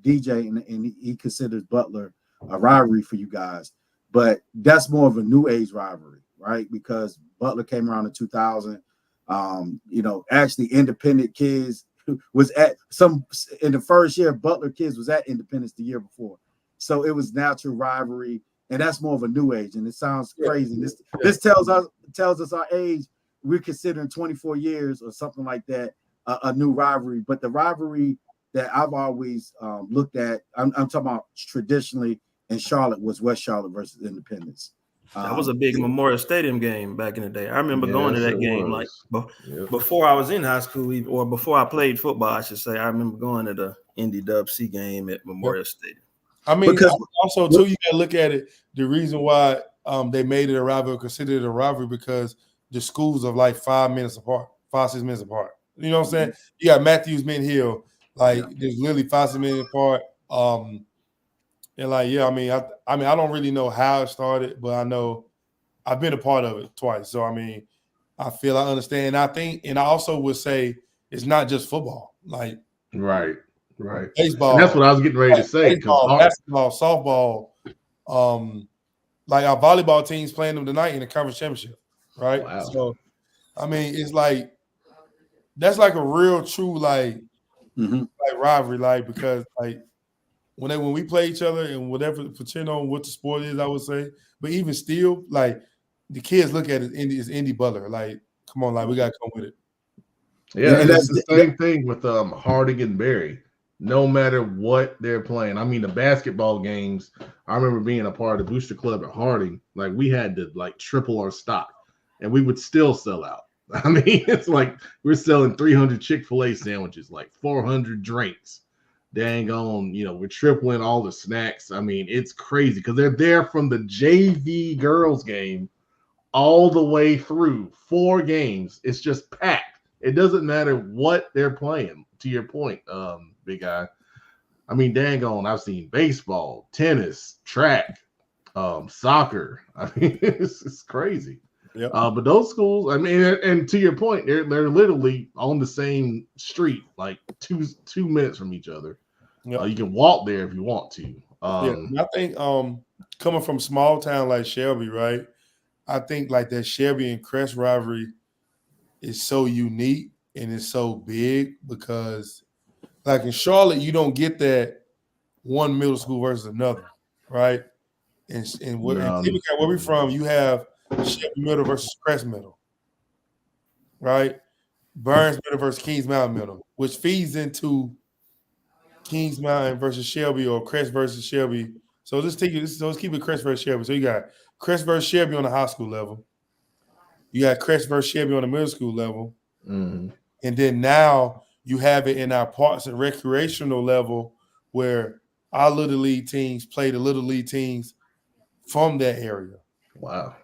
S5: DJ, and he considers Butler a rivalry for you guys, but that's more of a new age rivalry, right? Because Butler came around in 2000. Actually, Independent kids was at in the first year. Butler kids was at Independence the year before, so it was natural rivalry. And that's more of a new age, and it sounds crazy. This tells us our age. We're considering 24 years or something like that a new rivalry. But the rivalry that I've always looked at, I'm talking about traditionally in Charlotte, was West Charlotte versus Independence.
S6: That was a big Memorial Stadium game back in the day. I remember going to that game like before I was in high school, or before I played football, I should say. I remember going to the Indy Dub C game at Memorial Stadium.
S2: I mean, because also too, you got to look at it. The reason why they made it a rivalry, considered it a rivalry, because the schools are like 5 minutes apart, 5-6 minutes apart. You know what I'm saying? You got Matthews, Mint Hill, Like there's literally 5 minutes apart. And like, yeah, I mean, I don't really know how it started, but I know I've been a part of it twice. So I mean, I feel I understand. I think, and I also would say it's not just football, like
S1: Right.
S2: baseball.
S1: And that's what I was getting ready to say.
S2: Baseball, basketball, softball, like our volleyball team's playing them tonight in the conference championship, right?
S1: Wow.
S2: So, I mean, it's like that's like a real true like rivalry, like because like when we play each other and whatever, pretend on what the sport is, I would say. But even still, like the kids look at it as Indy Butler, like, come on, like we gotta come with it.
S1: Yeah, and that's the same thing with Harding and Berry. No matter what they're playing. I mean, the basketball games, I remember being a part of the booster club at Harding. Like we had to like triple our stock and we would still sell out. I mean, it's like we're selling 300 Chick-fil-A sandwiches, like 400 drinks. Dang on, we're tripling all the snacks. I mean, it's crazy because they're there from the JV girls game all the way through 4 games. It's just packed. It doesn't matter what they're playing, to your point, big guy. I mean, dang on, I've seen baseball, tennis, track, soccer. I mean, it's crazy.
S2: Yep.
S1: But those schools, I mean, and to your point, they're literally on the same street, like two minutes from each other.
S2: Yep.
S1: You can walk there if you want to.
S2: I think coming from small town like Shelby, right? I think like that Shelby and Crest rivalry is so unique and it's so big because like in Charlotte, you don't get that one middle school versus another, right? And typically where we're from, you have Shelby Middle versus Crest Middle, right? Burns Middle versus Kings Mountain Middle, which feeds into Kings Mountain versus Shelby or Crest versus Shelby. So let's keep it Crest versus Shelby. So you got Crest versus Shelby on the high school level. You got Crest versus Shelby on the middle school level.
S1: Mm-hmm.
S2: And then now you have it in our parks and recreational level where our Little League teams play the Little League teams from that area.
S1: Wow.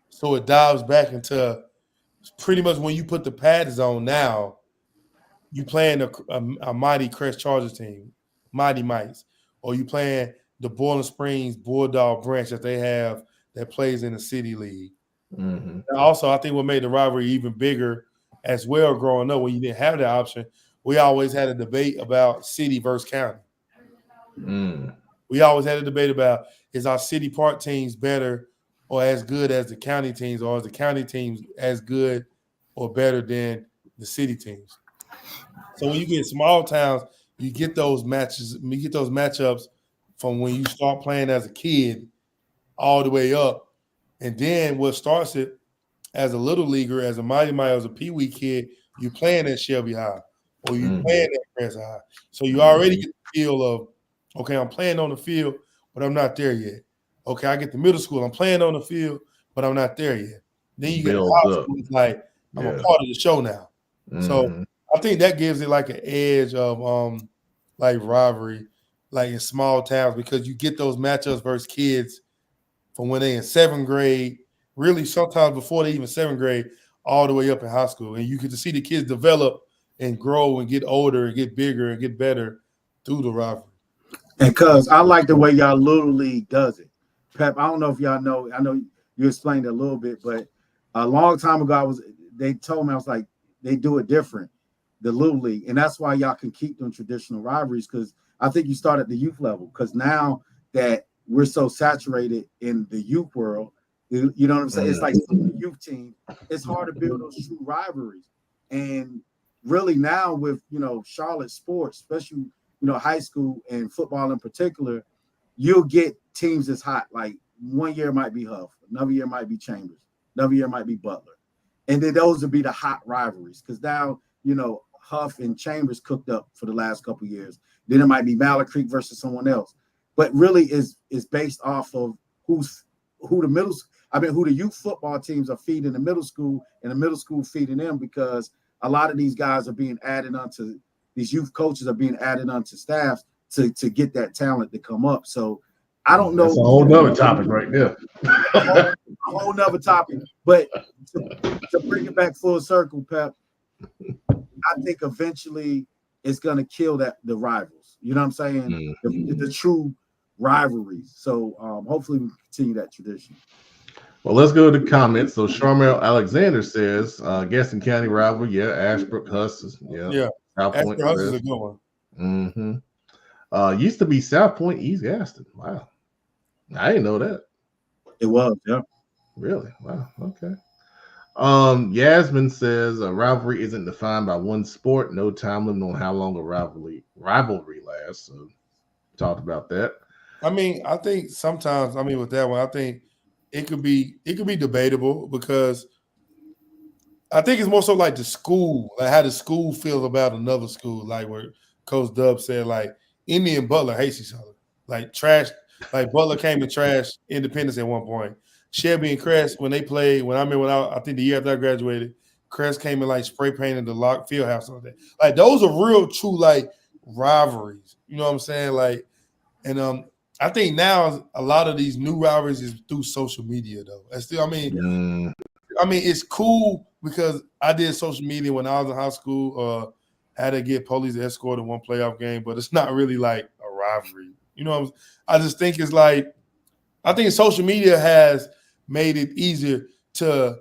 S2: So it dives back into pretty much when you put the pads on now, you playing a mighty Crest Chargers team, Mighty Mites, or you playing the Boiling Springs Bulldog branch that they have that plays in the City League.
S1: Mm-hmm.
S2: And also, I think what made the rivalry even bigger as well growing up when you didn't have that option, we always had a debate about city versus county. We always had a debate about is our city park teams better or as good as the county teams, or is the county teams as good or better than the city teams? So when you get small towns, you get those matchups from when you start playing as a kid all the way up. And then what starts it as a little leaguer, as a Mighty Mite, as a Pee Wee kid, you playing at Shelby High or you playing at Crest High. So you already get the feel of, okay, I'm playing on the field, but I'm not there yet. Okay, I get the middle school, I'm playing on the field, but I'm not there yet. Then you get high school, it's like I'm a part of the show now. So I think that gives it like an edge of like rivalry, like in small towns, because you get those matchups versus kids from when they in 7th grade, really sometimes before they even 7th grade, all the way up in high school. And you get to see the kids develop and grow and get older and get bigger and get better through the rivalry.
S5: And cuz I like the way y'all Little League does it. Pep, I don't know if y'all know, I know you explained it a little bit, but a long time ago, they told me, I was like, they do it different, the Little League. And that's why y'all can keep them traditional rivalries, because I think you start at the youth level, because now that we're so saturated in the youth world, you know what I'm saying? It's like the youth team. It's hard to build those true rivalries. And really now with, Charlotte sports, especially, high school and football in particular, you'll get teams that's hot. Like one year might be Huff, another year might be Chambers, another year might be Butler. And then those would be the hot rivalries, because now, Huff and Chambers cooked up for the last couple of years. Then it might be Mallard Creek versus someone else. But really is based off of who the youth football teams are feeding the middle school, and the middle school feeding them, because a lot of these guys are being added onto, these youth coaches are being added onto staffs to get that talent to come up. So I don't know.
S1: That's a whole nother topic right there.
S5: a whole nother topic. But to bring it back full circle, Pep, I think eventually it's gonna kill the rivals. You know what I'm saying?
S1: Mm-hmm.
S5: The true rivalries. So hopefully we continue that tradition.
S1: Well, let's go to the comments. So Charmel Alexander says, Gaston County rivalry, yeah, Ashbrook Huskers, yeah. South
S2: Ashbrook
S1: Point
S2: Huskers is a good one.
S1: Mm-hmm. Used to be South Point, East Gaston. Wow. I didn't know that.
S5: It was, yeah.
S1: Really? Wow. Okay. Yasmin says a rivalry isn't defined by one sport, no time limit on how long a rivalry lasts. So talked about that.
S2: I mean, I think sometimes, with that one, I think it could be debatable because I think it's more so like the school, like how the school feels about another school, like where Coach Dub said, like Indy and Butler hates each other, like trash. Like Butler came to trash Independence at one point. Shelby and Crest, when they played, I think the year after I graduated, Crest came and like spray painted the lock field house on that. Like those are real true like rivalries. You know what I'm saying? Like, and I think now a lot of these new rivalries is through social media though. And still, it's cool because I did social media when I was in high school. Had to get police escort in one playoff game, but it's not really like a rivalry. You know, I just think it's like I think social media has made it easier to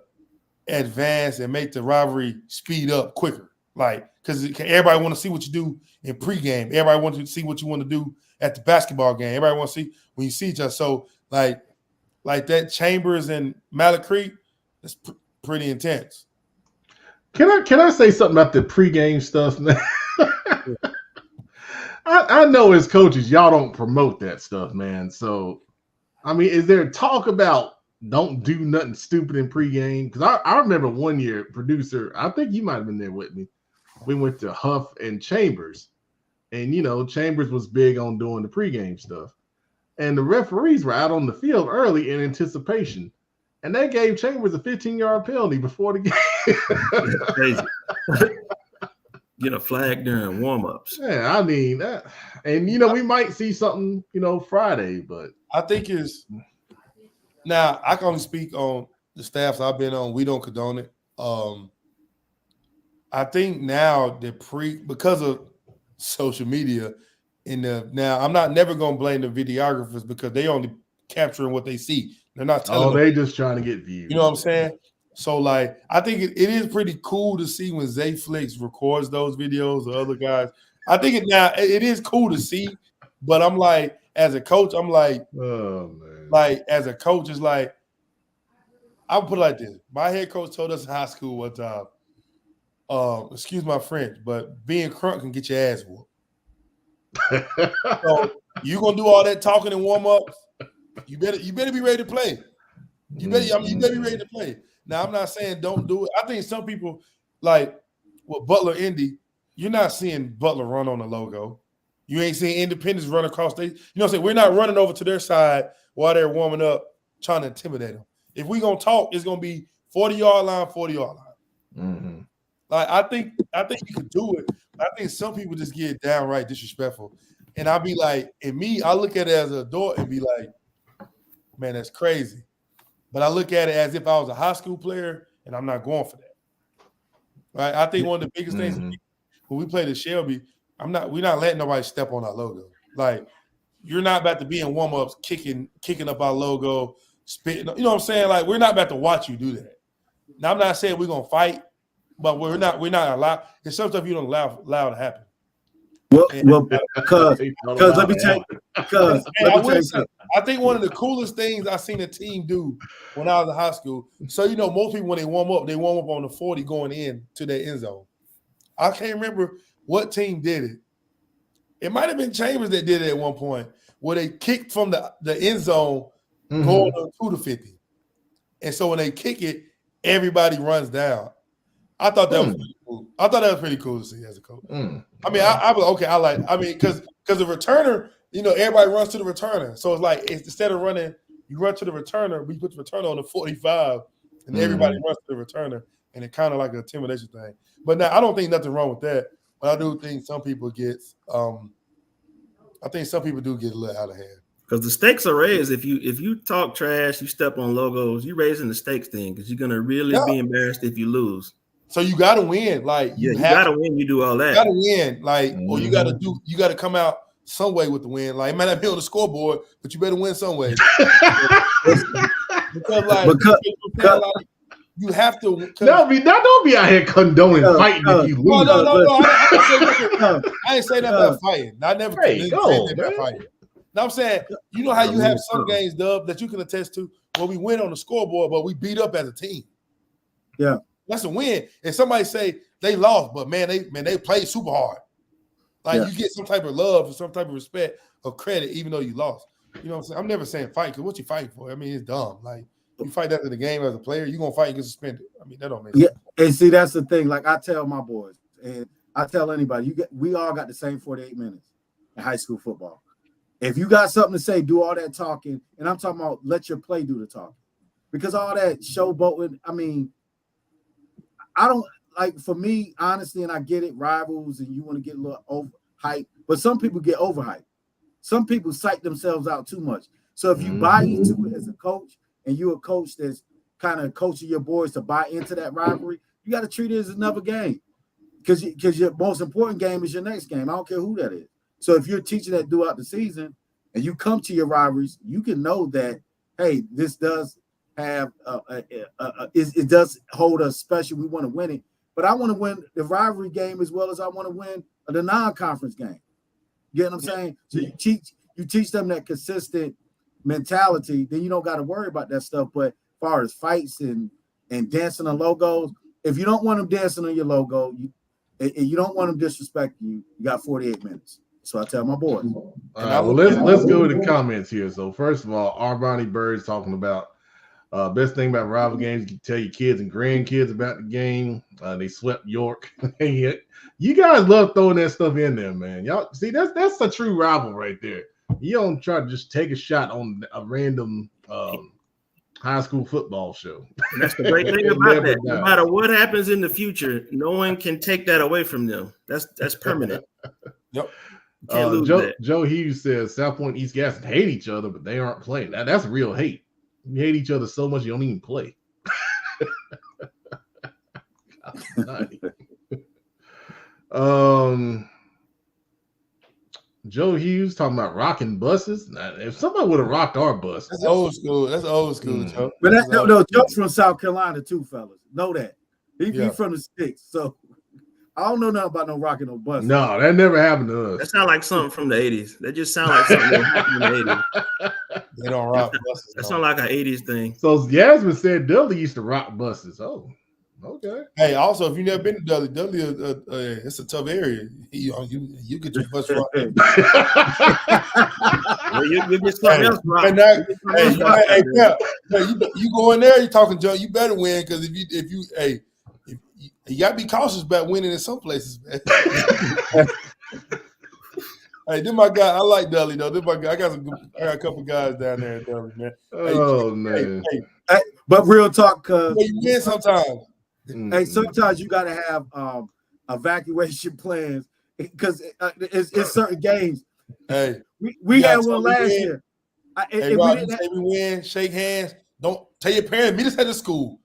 S2: advance and make the rivalry speed up quicker. Like because everybody want to see what you do in pregame. Everybody wants to see what you want to do at the basketball game. Everybody wants to see when you see each other. So like that Chambers and Malik Creek, that's pretty intense.
S1: Can I say something about the pregame stuff, man? I know as coaches, y'all don't promote that stuff, man. So, is there talk about don't do nothing stupid in pregame? Because I remember one year, producer, I think you might have been there with me. We went to Huff and Chambers. And, Chambers was big on doing the pregame stuff. And the referees were out on the field early in anticipation. And they gave Chambers a 15-yard penalty before the game.
S6: Crazy. Get a flag during warm-ups.
S1: Yeah, that. And, we might see something, Friday. But
S2: I think now I can only speak on the staffs I've been on. We don't condone it. I think now because of social media now I'm never going to blame the videographers because they only capturing what they see. They're not telling
S1: they just trying to get views.
S2: You know what I'm saying? So like I think it is pretty cool to see when Zay Flicks records those videos or other guys. I think it is cool to see, but I'm like as a coach, I'm like,
S1: oh man.
S2: Like as a coach, it's like I'll put it like this. My head coach told us in high school one time, excuse my French, but being crunk can get your ass whooped. So you gonna do all that talking and warm ups? You better be ready to play. You better be ready to play. Now I'm not saying don't do it. I think some people like with Butler Indy, you're not seeing Butler run on the logo. You ain't seeing Independence run across. You know what I'm saying? We're not running over to their side while they're warming up, trying to intimidate them. If we're gonna talk, it's gonna be 40-yard line, 40-yard line.
S1: Mm-hmm.
S2: Like I think you can do it. I think some people just get downright disrespectful. And I'll be like, I look at it as an adult and be like, man, that's crazy. But I look at it as if I was a high school player and I'm not going for that. Right? I think one of the biggest things when we played at Shelby, we're not letting nobody step on our logo. Like, you're not about to be in warm-ups kicking up our logo, spitting. You know what I'm saying? Like, we're not about to watch you do that. Now, I'm not saying we're gonna fight, but we're not allowed. There's some stuff you don't allow to happen.
S5: Well, because let me tell you something.
S2: I think one of the coolest things I seen a team do when I was in high school. So most people when they warm up on the 40 going in to their end zone. I can't remember what team did it. It might have been Chambers that did it at one point, where they kicked from the end zone going to the 50. And so when they kick it, everybody runs down. I thought that was pretty cool. I thought that was pretty cool to see as a coach. I mean, I was okay. Because the returner, everybody runs to the returner. So it's like instead of running, you run to the returner. We put the returner on the 45, and everybody runs to the returner, and it kind of like an intimidation thing. But now I don't think nothing wrong with that. But I do think some people get. I think some people do get a little out of hand.
S6: Because the stakes are raised. If you talk trash, you step on logos, you're raising the stakes thing because you're gonna really be embarrassed if you lose.
S2: So you got to win. Like
S6: you got to win. You do all that.
S2: You got to win. Like, or you got to come out some way with the win. Like, it might not be on the scoreboard, but you better win some way. because you have to.
S1: Don't be out here condoning fighting if you lose.
S2: No. I ain't say nothing about fighting. I never said about fighting. Now I'm saying, you know how you have some games, Dub, that you can attest to where we win on the scoreboard, but we beat up as a team.
S5: Yeah,
S2: that's a win. And somebody say they lost, but man, they played super hard. Like you get some type of love or some type of respect or credit, even though you lost. You know what I'm saying? I'm never saying fight because what you fighting for? I mean, it's dumb. Like you fight after the game as a player, you're gonna fight and get suspended. I mean, that don't make sense.
S5: Yeah, and see, that's the thing. Like I tell my boys, and I tell anybody, we all got the same 48 minutes in high school football. If you got something to say, do all that talking, and I'm talking about let your play do the talking, because all that showboating. I mean, I don't like. For me, honestly, and I get it, rivals, and you want to get a little over hype, but some people get overhyped. Some people psych themselves out too much. So if you buy into it as a coach, and you're a coach that's kind of coaching your boys to buy into that rivalry, you got to treat it as another game, because your most important game is your next game. I don't care who that is. So if you're teaching that throughout the season, and you come to your rivalries, you can know that, hey, this does have it does hold us special. We want to win it, but I want to win the rivalry game as well as I want to win the non-conference game. You get what I'm saying? So you teach them that consistent mentality, then you don't got to worry about that stuff. But as far as fights and dancing on logos, if you don't want them dancing on your logo, you don't want them disrespecting you, you got 48 minutes. So I tell my boys.
S1: All right, well, let's go to the comments here. So first of all, Arvani Bird's talking about best thing about rival games, you can tell your kids and grandkids about the game. They swept York. You guys love throwing that stuff in there, man. Y'all see that's a true rival right there. You don't try to just take a shot on a random high school football show.
S6: And that's the great thing about that. No matter what happens in the future, no one can take that away from them. That's permanent.
S2: Yep.
S6: Can't lose that.
S1: Joe Hughes says South Point and East Gaston hate each other, but they aren't playing. That's real hate. You hate each other so much you don't even play. Joe Hughes talking about rocking buses. Now, if somebody would have rocked our bus,
S2: that's old school. That's old school, Joe.
S5: But no, Joe's from South Carolina too, fellas. Know that. He from the sticks, so I don't know nothing about no rocking no bus.
S1: No, that never happened to us.
S6: That sounds like something from the 80s. That just sounds like something that happened in the 80s.
S2: They don't rock buses.
S6: That sounds like an 80s thing.
S1: So Yasmin said Dudley used to rock buses. Oh, okay.
S2: Hey, also, if you've never been to Dudley, it's a tough area. You get your bus rocked.
S6: Well, you get something else rocked.
S2: You go in there, you're talking, Joe, you better win, because if you got to be cautious about winning in some places, man. Hey, this my guy. I like Dudley though. This my guy. I got a couple guys down there in Dudley, man.
S1: Oh man.
S5: Hey, but real talk, cause
S2: you win sometimes.
S5: Hey, sometimes you got to have evacuation plans, because it's certain games.
S2: Hey,
S5: we had one last year.
S2: Hey, Rob, say we win, shake hands. Don't tell your parents. Meet us at the school.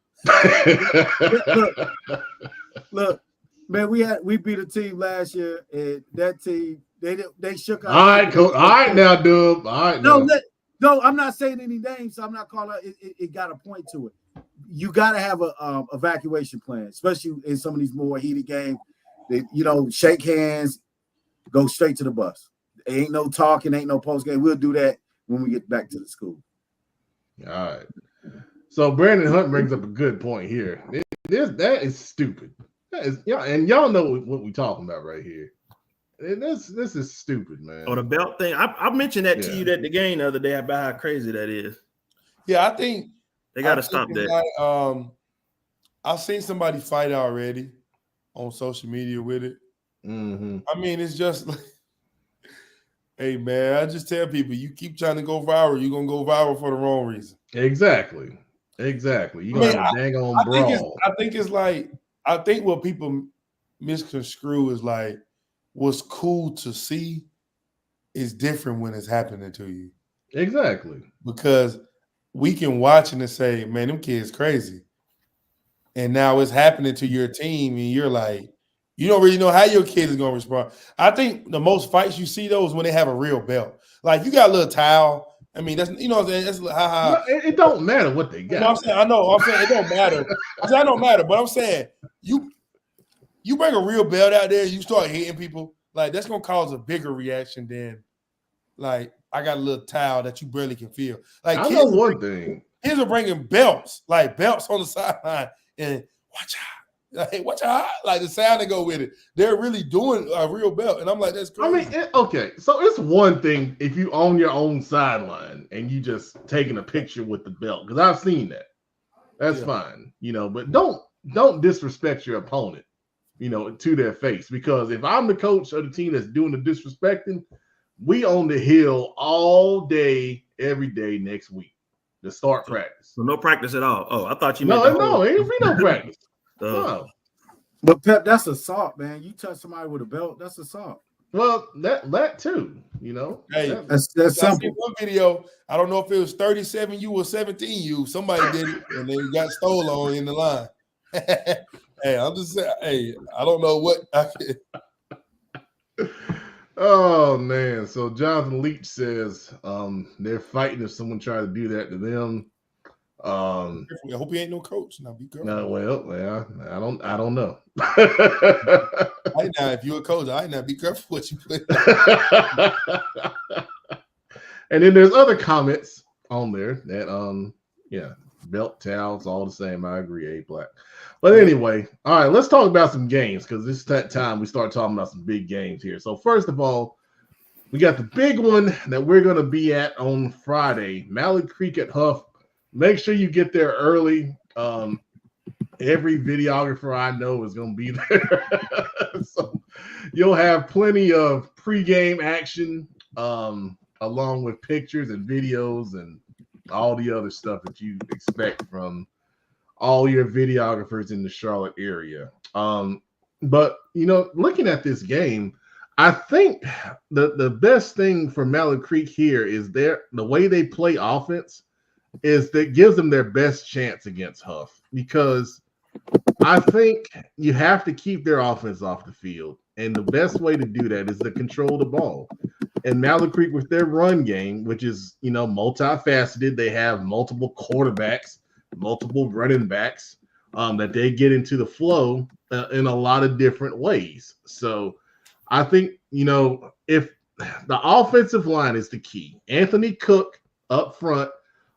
S5: Look, man, we beat a team last year, and that team they shook out.
S1: All right, coach. All right, now, Dub. All right,
S5: no, I'm not saying any names, so I'm not calling out. It got a point to it. You got to have a evacuation plan, especially in some of these more heated games. Shake hands, go straight to the bus. Ain't no talking, ain't no post game. We'll do that when we get back to the school.
S1: All right. So Brandon Hunt brings up a good point here. That is stupid. And y'all know what we're talking about right here. And this is stupid, man.
S6: Oh, the belt thing. I mentioned that to you at the game the other day about how crazy that is.
S2: Yeah, I think
S6: they got to stop that.
S2: I've seen somebody fight already on social media with it.
S1: Mm-hmm.
S2: I mean, it's just like, hey, man, I just tell people, you keep trying to go viral, you're going to go viral for the wrong reason.
S1: Exactly. You got a dang on brawl.
S2: I think what people misconstrue is like, what's cool to see is different when it's happening to you.
S1: Exactly.
S2: Because we can watch it and say, man, them kids crazy. and now it's happening to your team, and you're like, you don't really know how your kid is going to respond. I think the most fights you see those when they have a real belt. Like you got a little towel. I mean, that's what I'm saying. That's
S1: It don't matter what they got.
S2: No, I'm saying it don't matter. I don't matter, but I'm saying you bring a real belt out there, you start hitting people, like that's gonna cause a bigger reaction than like I got a little towel that you barely can feel. Like
S1: I know one thing.
S2: Kids are bringing belts, like belts on the sideline, and watch out. Watch out, like the sound that go with it. They're really doing a real belt, and I'm like, that's crazy.
S1: I mean, okay, so it's one thing if you own your own sideline and you just taking a picture with the belt, because I've seen that. That's fine, but don't disrespect your opponent, to their face. Because if I'm the coach of the team that's doing the disrespecting, we on the hill all day, every day next week to start practice.
S6: So no practice at all. Oh, I thought you meant
S1: no, ain't be no practice. No.
S5: But Pep, that's assault, man. You touch somebody with a belt, that's assault.
S1: Well, that too,
S2: Hey,
S5: that's simple.
S2: One video, I don't know if it was 37U or 17U. Somebody did it and they got stolen on in the line. Hey, I'm just saying. Hey, I don't know what.
S1: Oh man! So Jonathan Leach says they're fighting if someone tried to do that to them.
S2: I hope he ain't no coach. Now be careful.
S1: No, well, I don't know.
S2: Right now, if you're a coach, be careful what you put.
S1: And then there's other comments on there that belt towels all the same. I agree, A-Black. But anyway, all right, let's talk about some games because this is that time we start talking about some big games here. So first of all, we got the big one that we're going to be at on Friday, Mallard Creek at Huff. Make sure you get there early. Every videographer I know is going to be there. So you'll have plenty of pregame action along with pictures and videos and all the other stuff that you expect from all your videographers in the Charlotte area. But, looking at this game, I think the best thing for Mallard Creek here is the way they play offense is that gives them their best chance against Huff, because I think you have to keep their offense off the field. And the best way to do that is to control the ball. And Mallard Creek, with their run game, which is, multifaceted, they have multiple quarterbacks, multiple running backs that they get into the flow in a lot of different ways. So I think, if the offensive line is the key, Anthony Cook up front,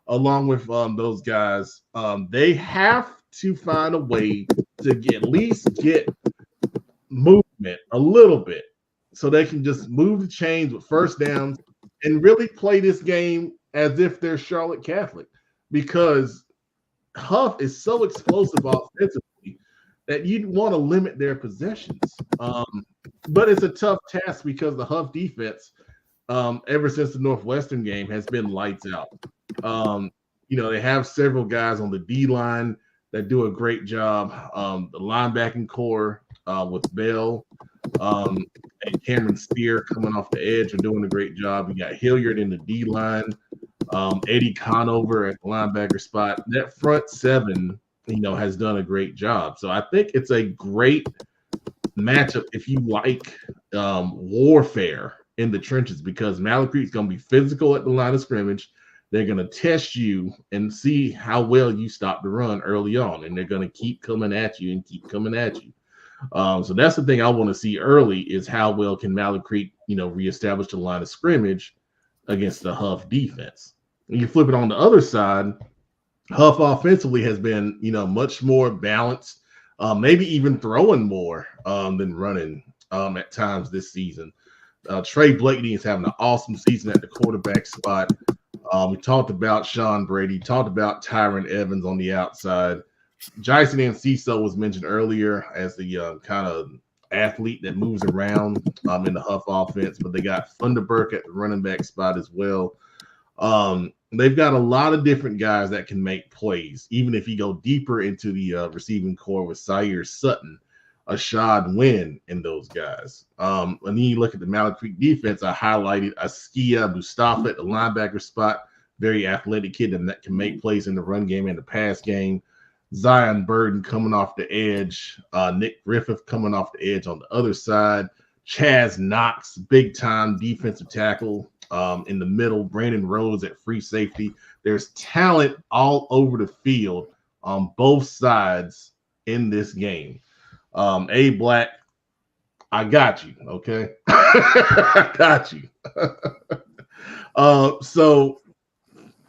S1: along with those guys, they have to find a way to at least get movement a little bit so they can just move the chains with first downs and really play this game as if they're Charlotte Catholic, because Huff is so explosive offensively that you'd want to limit their possessions. But it's a tough task because the Huff defense, ever since the Northwestern game, has been lights out. They have several guys on the D line that do a great job. The linebacking core with Bell and Cameron Steer coming off the edge are doing a great job. You got Hilliard in the D line, Eddie Conover at the linebacker spot. That front seven, has done a great job. So I think it's a great matchup if you like warfare in the trenches, because Mallard Creek's going to be physical at the line of scrimmage. They're going to test you and see how well you stop the run early on, and they're going to keep coming at you and keep coming at you. So that's the thing I want to see early, is how well can Mallard Creek, reestablish the line of scrimmage against the Huff defense. And you flip it on the other side, Huff offensively has been, much more balanced, maybe even throwing more than running at times this season. Trey Blakeney is having an awesome season at the quarterback spot. We talked about Sean Brady, talked about Tyron Evans on the outside. Jason Enciso was mentioned earlier as the kind of athlete that moves around in the Huff offense, but they got Funderburk at the running back spot as well. They've got a lot of different guys that can make plays, even if you go deeper into the receiving core with Syer Sutton, Ashad Wynn, and those guys. And then you look at the Mallard Creek defense. I highlighted Askia Mustafa at the linebacker spot, very athletic kid that can make plays in the run game and the pass game. Zion Burden coming off the edge, Nick Griffith coming off the edge on the other side, Chaz Knox, big time defensive tackle in the middle, Brandon Rhodes at free safety. There's talent all over the field on both sides in this game. A Black, I got you, okay? I got you. So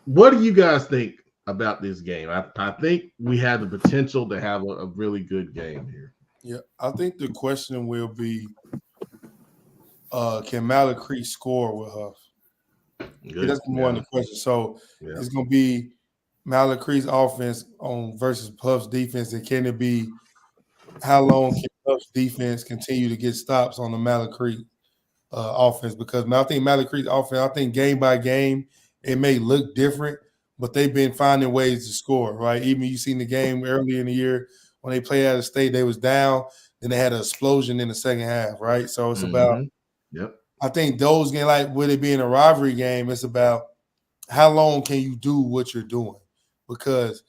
S1: what do you guys think about this game? I think we have the potential to have a really good game here.
S2: Yeah, I think the question will be, can Mallory score with Huff? That's more the question. So it's going to be Mallory's offense versus Huff's defense, and can it be how long can Huff's defense continue to get stops on the Mallory offense? Because I think Mallory's offense, I think game by game, it may look different, but they've been finding ways to score, right? Even you seen the game earlier in the year when they played out of state, they was down, then they had an explosion in the second half, right? So it's about I think those games, like with it being a rivalry game, it's about how long can you do what you're doing? Because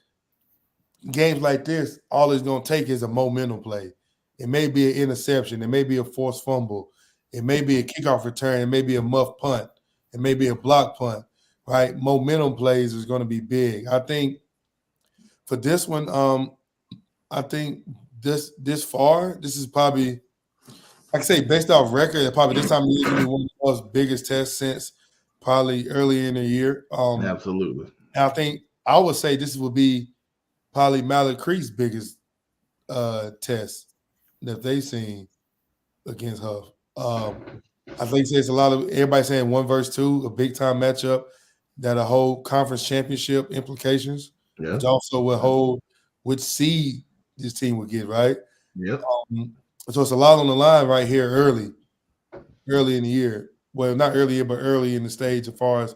S2: games like this, all it's going to take is a momentum play. It may be an interception. It may be a forced fumble. It may be a kickoff return. It may be a muff punt. It may be a block punt, right? Momentum plays is going to be big. I think for this one, I think this far, this is probably, like I say, based off record, probably this time of year is going to be one of the most biggest tests since probably early in the year.
S1: Absolutely.
S2: And I think I would say this will be probably Mallory's biggest test that they've seen against Huff. I think there's a lot of everybody saying 1 versus 2, a big time matchup that a whole conference championship implications, which also will hold which seed this team would get, right?
S1: Yep.
S2: So it's a lot on the line right here early in the year. Well, not early, but early in the stage as far as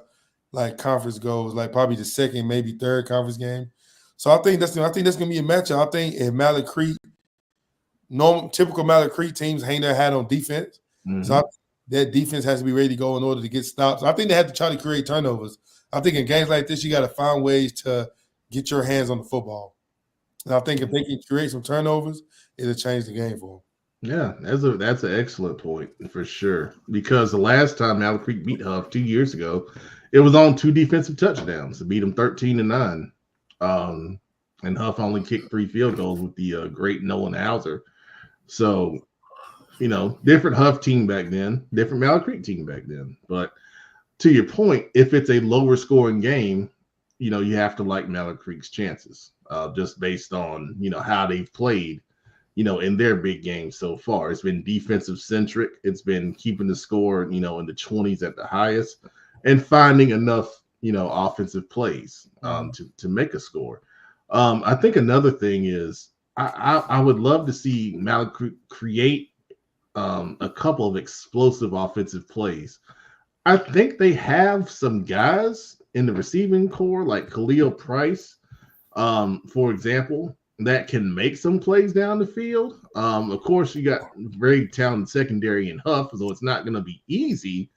S2: like conference goes, like probably the second, maybe third conference game. So I think that's gonna be a matchup. I think if Mallory, typical Mallory teams hang their hat on defense. So that defense has to be ready to go in order to get stops. I think they have to try to create turnovers. I think in games like this, you got to find ways to get your hands on the football. And I think if they can create some turnovers, it'll change the game for them.
S1: Yeah, that's an excellent point for sure. Because the last time Mallory beat Huff 2 years ago, it was on 2 defensive touchdowns to beat them 13-9. And Huff only kicked 3 field goals with the great Nolan Hauser. So, different Huff team back then, different Mallory team back then. But to your point, if it's a lower scoring game, you have to like Mallory's chances just based on, how they've played, in their big games so far. It's been defensive centric. It's been keeping the score, in the 20s at the highest and finding enough, offensive plays to make a score. I think another thing is I would love to see Mallory create a couple of explosive offensive plays. I think they have some guys in the receiving core, like Khalil Price, for example, that can make some plays down the field. Of course, you got very talented secondary in Huff, so it's not going to be easy.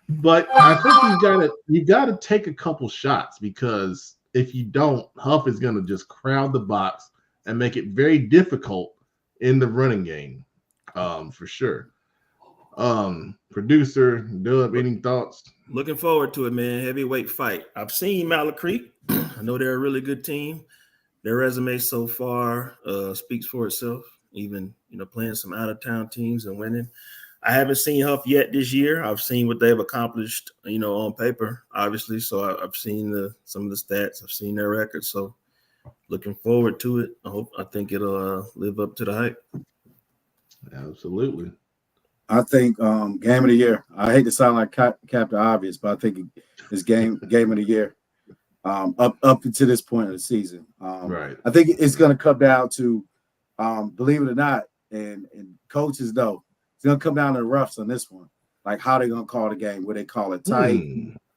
S1: But I think you got to take a couple shots, because if you don't, Huff is going to just crowd the box and make it very difficult in the running game, for sure. Producer Dub, any thoughts?
S6: Looking forward to it, man. Heavyweight fight. I've seen Mallory. I know they're a really good team. Their resume so far speaks for itself. Even playing some out of town teams and winning. I haven't seen Huff yet this year. I've seen what they've accomplished, on paper, obviously. So I've seen some of the stats. I've seen their records. So looking forward to it. I think it'll live up to the hype.
S1: Absolutely.
S5: I think game of the year. I hate to sound like Captain Obvious, but I think it's game of the year. Up to this point of the season.
S1: Right.
S5: I think it's going to come down to, believe it or not, and coaches know, it's going to come down to the roughs on this one. Like how they're going to call the game. Will they call it tight?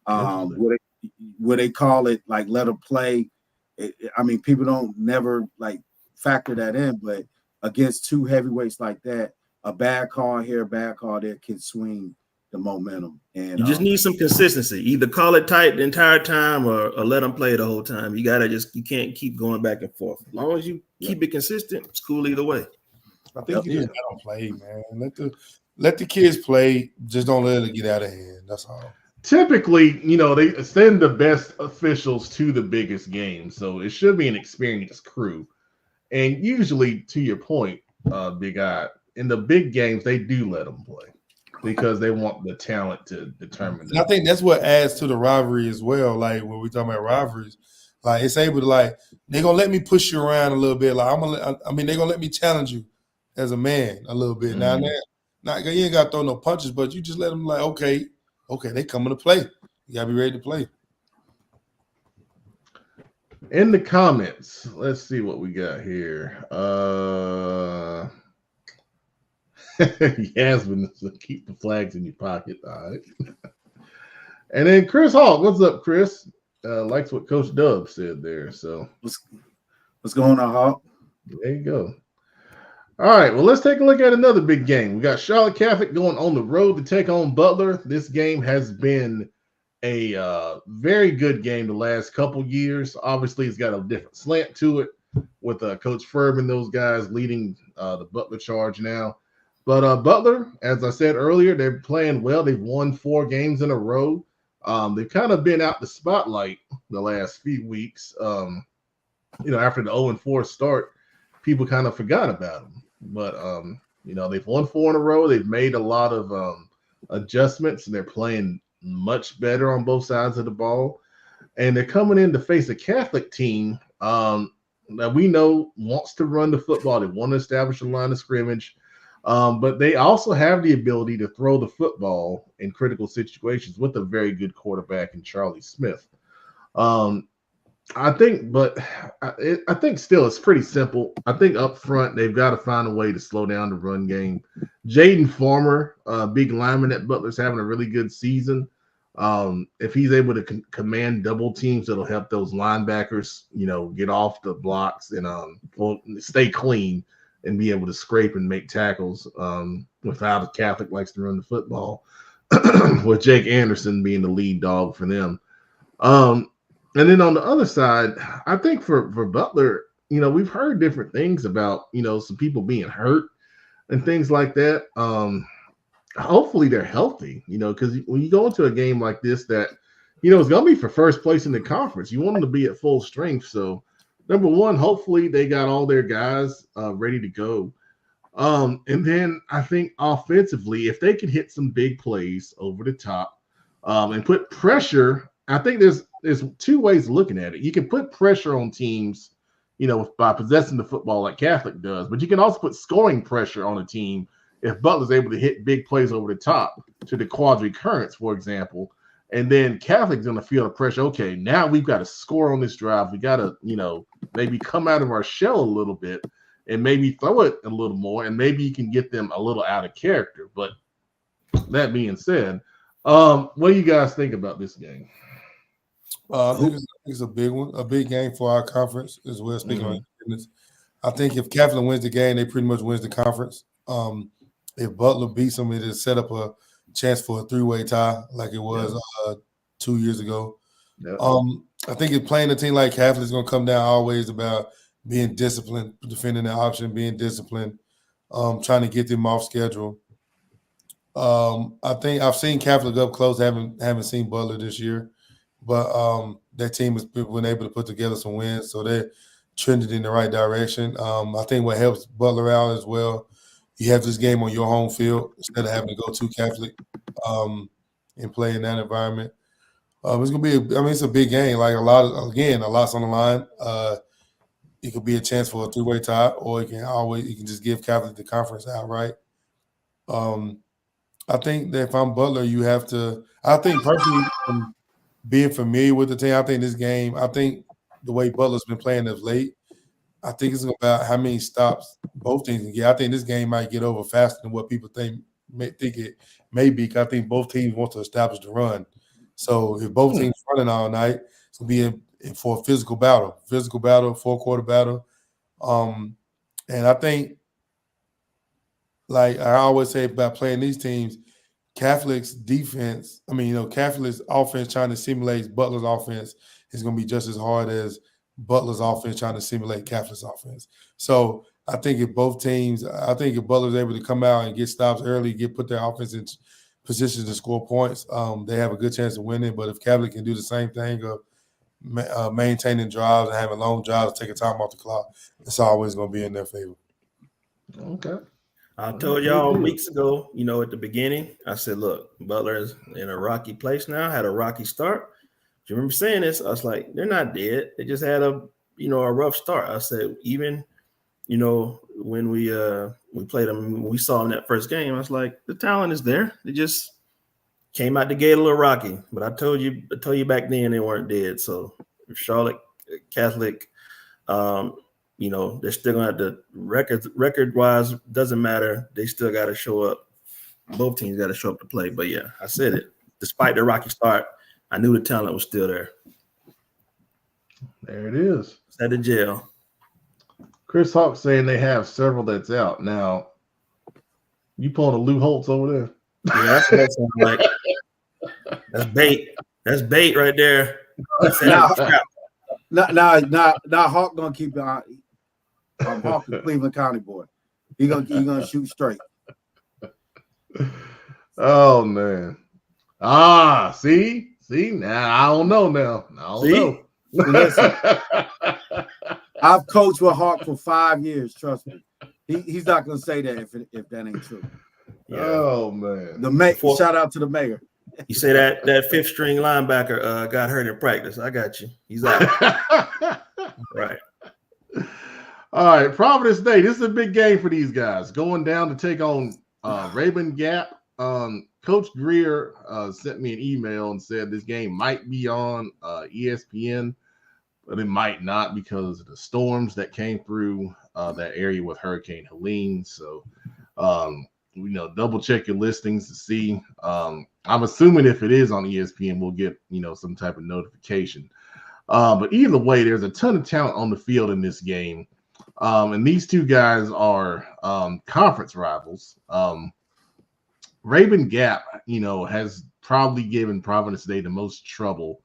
S5: Will they call it like let them play? People don't never like factor that in, but against 2 heavyweights like that, a bad call here, a bad call there can swing the momentum. And
S6: you just need some consistency. Either call it tight the entire time or let them play the whole time. You can't keep going back and forth. As long as you keep it consistent, it's cool either way.
S2: I think you just let them play, man. Let the kids play. Just don't let it get out of hand. That's all.
S1: Typically, they send the best officials to the biggest games, so it should be an experienced crew. And usually, to your point, Big Eye, in the big games, they do let them play because they want the talent to determine.
S2: And I think that's what adds to the rivalry as well. Like when we talking about rivalries, like it's able to they're gonna let me push you around a little bit. Like they're gonna let me challenge you as a man a little bit.
S1: Mm-hmm.
S2: Now you ain't got to throw no punches, but you just let them okay, they coming to play. You gotta be ready to play.
S1: In the comments, let's see what we got here. Yasmin, so keep the flags in your pocket. All right. And then Chris Hawk, what's up, Chris? Likes what Coach Dub said there. So
S5: what's going on, Hawk?
S1: There you go. All right, well, let's take a look at another big game. We got Charlotte Catholic going on the road to take on Butler. This game has been a very good game the last couple years. Obviously, it's got a different slant to it with Coach Ferb and those guys leading the Butler charge now. But Butler, as I said earlier, they're playing well. They've won 4 games in a row. They've kind of been out the spotlight the last few weeks. After the 0-4 start, people kind of forgot about them. But, they've won 4 in a row. They've made a lot of adjustments, and they're playing much better on both sides of the ball. And they're coming in to face a Catholic team that we know wants to run the football. They want to establish a line of scrimmage. But they also have the ability to throw the football in critical situations with a very good quarterback in Charlie Smith. I think still it's pretty simple. I think up front they've got to find a way to slow down the run game. Jaden Farmer, big lineman at Butler's, having a really good season. If he's able to command double teams, it'll help those linebackers, get off the blocks and stay clean and be able to scrape and make tackles without a Catholic likes to run the football, with Jake Anderson being the lead dog for them. And then on the other side, I think for Butler, we've heard different things about, some people being hurt and things like that. Hopefully they're healthy, because when you go into a game like this that, it's going to be for first place in the conference, you want them to be at full strength. So, number one, hopefully they got all their guys ready to go. And then I think offensively, if they can hit some big plays over the top and put pressure, I think there's 2 ways of looking at it. You can put pressure on teams, by possessing the football like Catholic does, but you can also put scoring pressure on a team if Butler's able to hit big plays over the top to the Quadri Currents, for example. And then Catholic's going to feel the pressure. Okay, now we've got to score on this drive. We got to, maybe come out of our shell a little bit and maybe throw it a little more, and maybe you can get them a little out of character. But that being said, what do you guys think about this game?
S2: I think it's a big one, a big game for our conference as well. Speaking of independence, I think if Catholic wins the game, they pretty much wins the conference. If Butler beats them, it is set up a chance for a 3-way tie like it was 2 years ago. Yeah. I think if playing a team like Catholic is going to come down always about being disciplined, defending the option, being disciplined, trying to get them off schedule. I think I've seen Catholic up close. Haven't seen Butler this year, but that team has been able to put together some wins, so they're trending in the right direction. I think what helps Butler out as well, you have this game on your home field instead of having to go to Catholic and play in that environment. It's gonna be. It's a big game. Like a lot's on the line. It could be a chance for a 3-way tie, or you can just give Catholic the conference outright. I think that if I'm Butler, you have to. I think personally, from being familiar with the team, I think this game. I think the way Butler's been playing of late, I think it's about how many stops both teams can get. I think this game might get over faster than what people think it may be. Because I think both teams want to establish the run. So if both teams running all night, it's gonna be for a physical battle, 4-quarter battle. And I think, like I always say about playing these teams, Catholic's defense, Catholic's offense trying to simulate Butler's offense is going to be just as hard as Butler's offense trying to simulate Catholic's offense. So I think if Butler's able to come out and get stops early, put their offense in positions to score points, they have a good chance of winning. But if Catholic can do the same thing of maintaining drives and having long drives, taking time off the clock, it's always going to be in their favor.
S1: Okay.
S6: I told y'all weeks ago, at the beginning, I said, look, Butler is in a rocky place now, had a rocky start. Do you remember saying this? I was like, they're not dead. They just had a rough start. I said, even, when we played them, we saw them that first game, I was like, the talent is there. They just came out the gate a little rocky. But I told you back then they weren't dead. So if Charlotte Catholic, they're still gonna have to record wise, doesn't matter. They still got to show up. Both teams got to show up to play. But yeah, I said it. Despite the rocky start, I knew the talent was still there.
S1: There it is.
S6: It's at the jail.
S1: Chris Hawk saying they have several that's out. Now, you pulling a Lou Holtz over there?
S6: Yeah, that's what that sounds like. That's bait. That's bait right there.
S5: Now Hawk gonna keep it on. Hawk the Cleveland County boy. He gonna shoot straight.
S1: Oh man. See now I don't know now. I don't know.
S5: Listen, I've coached with Hawk for 5 years. Trust me, he's not gonna say that if that ain't true.
S6: Yeah.
S1: Oh man.
S5: Shout out to the mayor.
S6: You say that fifth string linebacker got hurt in practice. I got you. He's out. Right.
S1: All right, Providence Day. This is a big game for these guys. Going down to take on Raven Gap. Coach Greer sent me an email and said this game might be on ESPN, but it might not because of the storms that came through that area with Hurricane Helene. So, double check your listings to see. I'm assuming if it is on ESPN, we'll get some type of notification. But either way, there's a ton of talent on the field in this game. And these two guys are conference rivals. Raven Gap, has probably given Providence Day the most trouble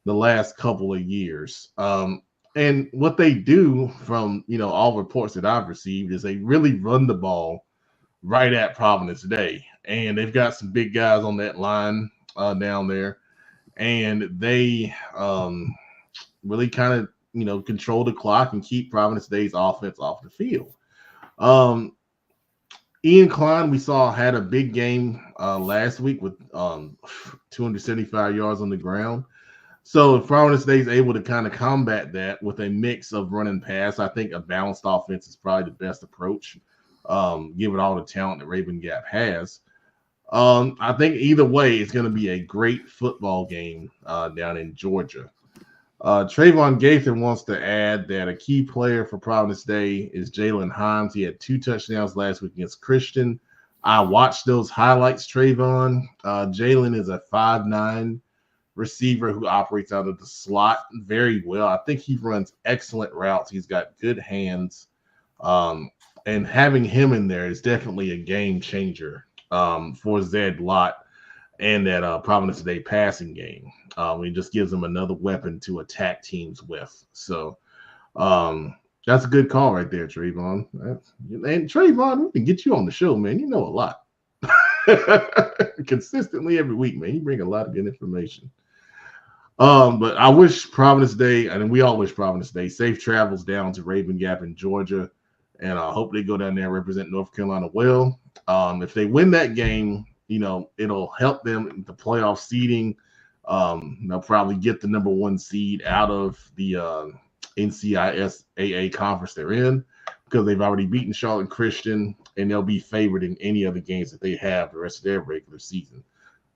S1: the last couple of years. And what they do from, all reports that I've received is they really run the ball right at Providence Day. And they've got some big guys on that line down there. And they really kind of, control the clock and keep Providence Day's offense off the field. Ian Klein, we saw, had a big game last week with 275 yards on the ground. So if Providence Day is able to kind of combat that with a mix of run and pass, I think a balanced offense is probably the best approach, given all the talent that Raven Gap has. I think either way, it's going to be a great football game down in Georgia. Trayvon Gathan wants to add that a key player for Providence Day is Jalen Himes. He had 2 touchdowns last week against Christian. I watched those highlights, Trayvon. Jalen is a 5'9" receiver who operates out of the slot very well. I think he runs excellent routes. He's got good hands. And having him in there is definitely a game changer for Zed Lott and that Providence Day passing game. It just gives them another weapon to attack teams with. So that's a good call right there, Trayvon. And Trayvon, we can get you on the show, man. You know a lot. Consistently every week, man. You bring a lot of good information. But I wish Providence Day, and we all wish Providence Day safe travels down to Raven Gap in Georgia. And I hope they go down there and represent North Carolina well. If they win that game, it'll help them in the playoff seeding. They'll probably get the number 1 seed out of the NCIS conference they're in because they've already beaten Charlotte Christian, and they'll be favored in any other games that they have the rest of their regular season.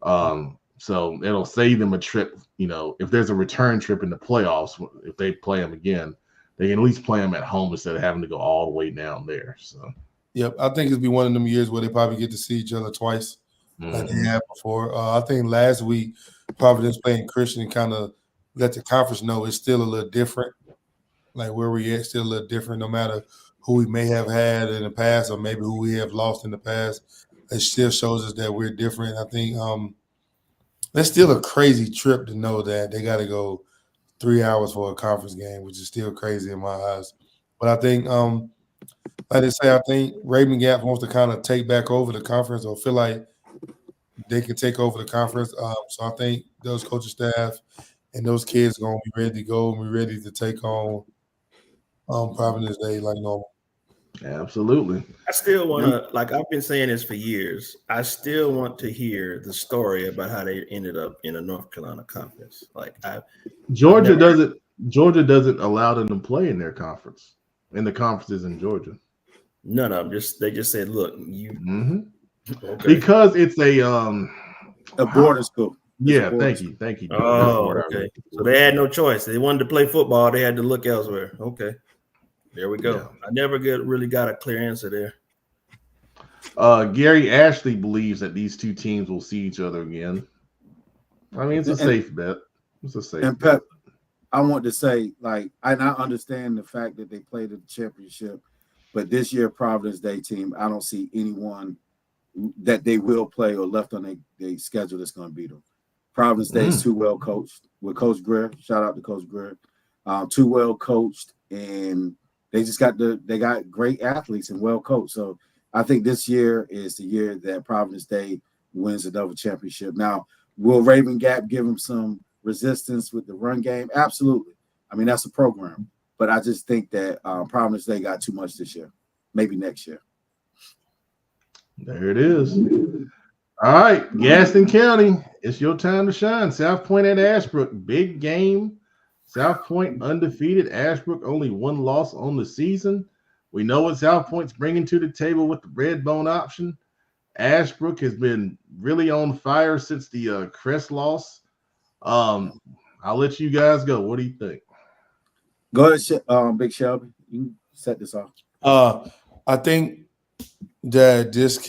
S1: So it'll save them a trip. If there's a return trip in the playoffs, if they play them again, they can at least play them at home instead of having to go all the way down there. So,
S2: yep, I think it'll be one of them years where they probably get to see each other twice. Like they had before. I think last week Providence playing Christian kind of let the conference know it's still a little different. Like where we at, still a little different, no matter who we may have had in the past or maybe who we have lost in the past. it still shows us that we're different. I think that's still a crazy trip to know that they got to go 3 hours for a conference game, which is still crazy in my eyes. But I think, like they say, I think Raven Gap wants to kind of take back over the conference or feel like they can take over the conference. So I think those coaching staff and those kids are going to be ready to go and be ready to take on Providence Day like normal.
S1: Absolutely.
S6: I still want to, like I've been saying this for years, I still want to hear the story about how they ended up in a North Carolina conference. Like
S1: Georgia doesn't allow them to play in their conference, in the conferences in Georgia.
S6: None of them. They just said, look, you
S1: okay. Because it's a
S5: border school.
S1: Yeah, thank you.
S6: Oh, okay. So they had no choice. They wanted to play football. They had to look elsewhere. Okay. There we go. Yeah. I never really got a clear answer there.
S1: Gary Ashley believes that these two teams will see each other again. I mean, it's a safe bet. It's a safe bet.
S5: Pep, I want to say, like, and I understand the fact that they played the championship, but this year Providence Day team, I don't see anyone that they will play or left on their schedule that's going to beat them. Providence Day is too well coached with Coach Greer. Shout out to Coach Greer. Too well coached, and they just got great athletes and well coached. So I think this year is the year that Providence Day wins another championship. Now, will Raven Gap give them some resistance with the run game? Absolutely. I mean, that's a program. But I just think that Providence Day got too much this year. Maybe next year.
S1: There it is. All right, Gaston County, it's your time to shine. South Point at Ashbrook, big game. South Point undefeated. Ashbrook only one loss on the season. We know what South Point's bringing to the table with the red bone option. Ashbrook has been really on fire since the Crest loss. I'll let you guys go. What do you think?
S5: Go ahead, Big Shelby. You can set this off.
S2: I think that this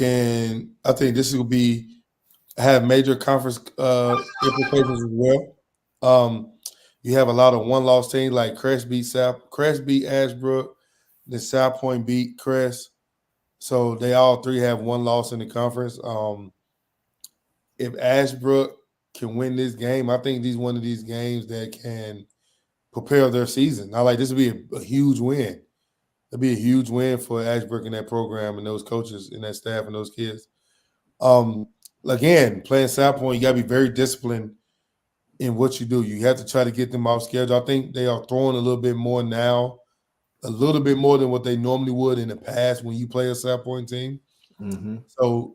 S2: will have major conference implications as well. You have a lot of one-loss teams like Crest beat Ashbrook, then South Point beat Crest. So they all three have one loss in the conference. If Ashbrook can win this game, I think this is one of these games that can propel their season. I like this would be a huge win. It'd be a huge win for Ashbrook and that program and those coaches and that staff and those kids. Again, playing South Point, you got to be very disciplined in what you do. You have to try to get them off schedule. I think they are throwing a little bit more now, a little bit more than what they normally would in the past when you play a South Point team.
S1: Mm-hmm.
S2: So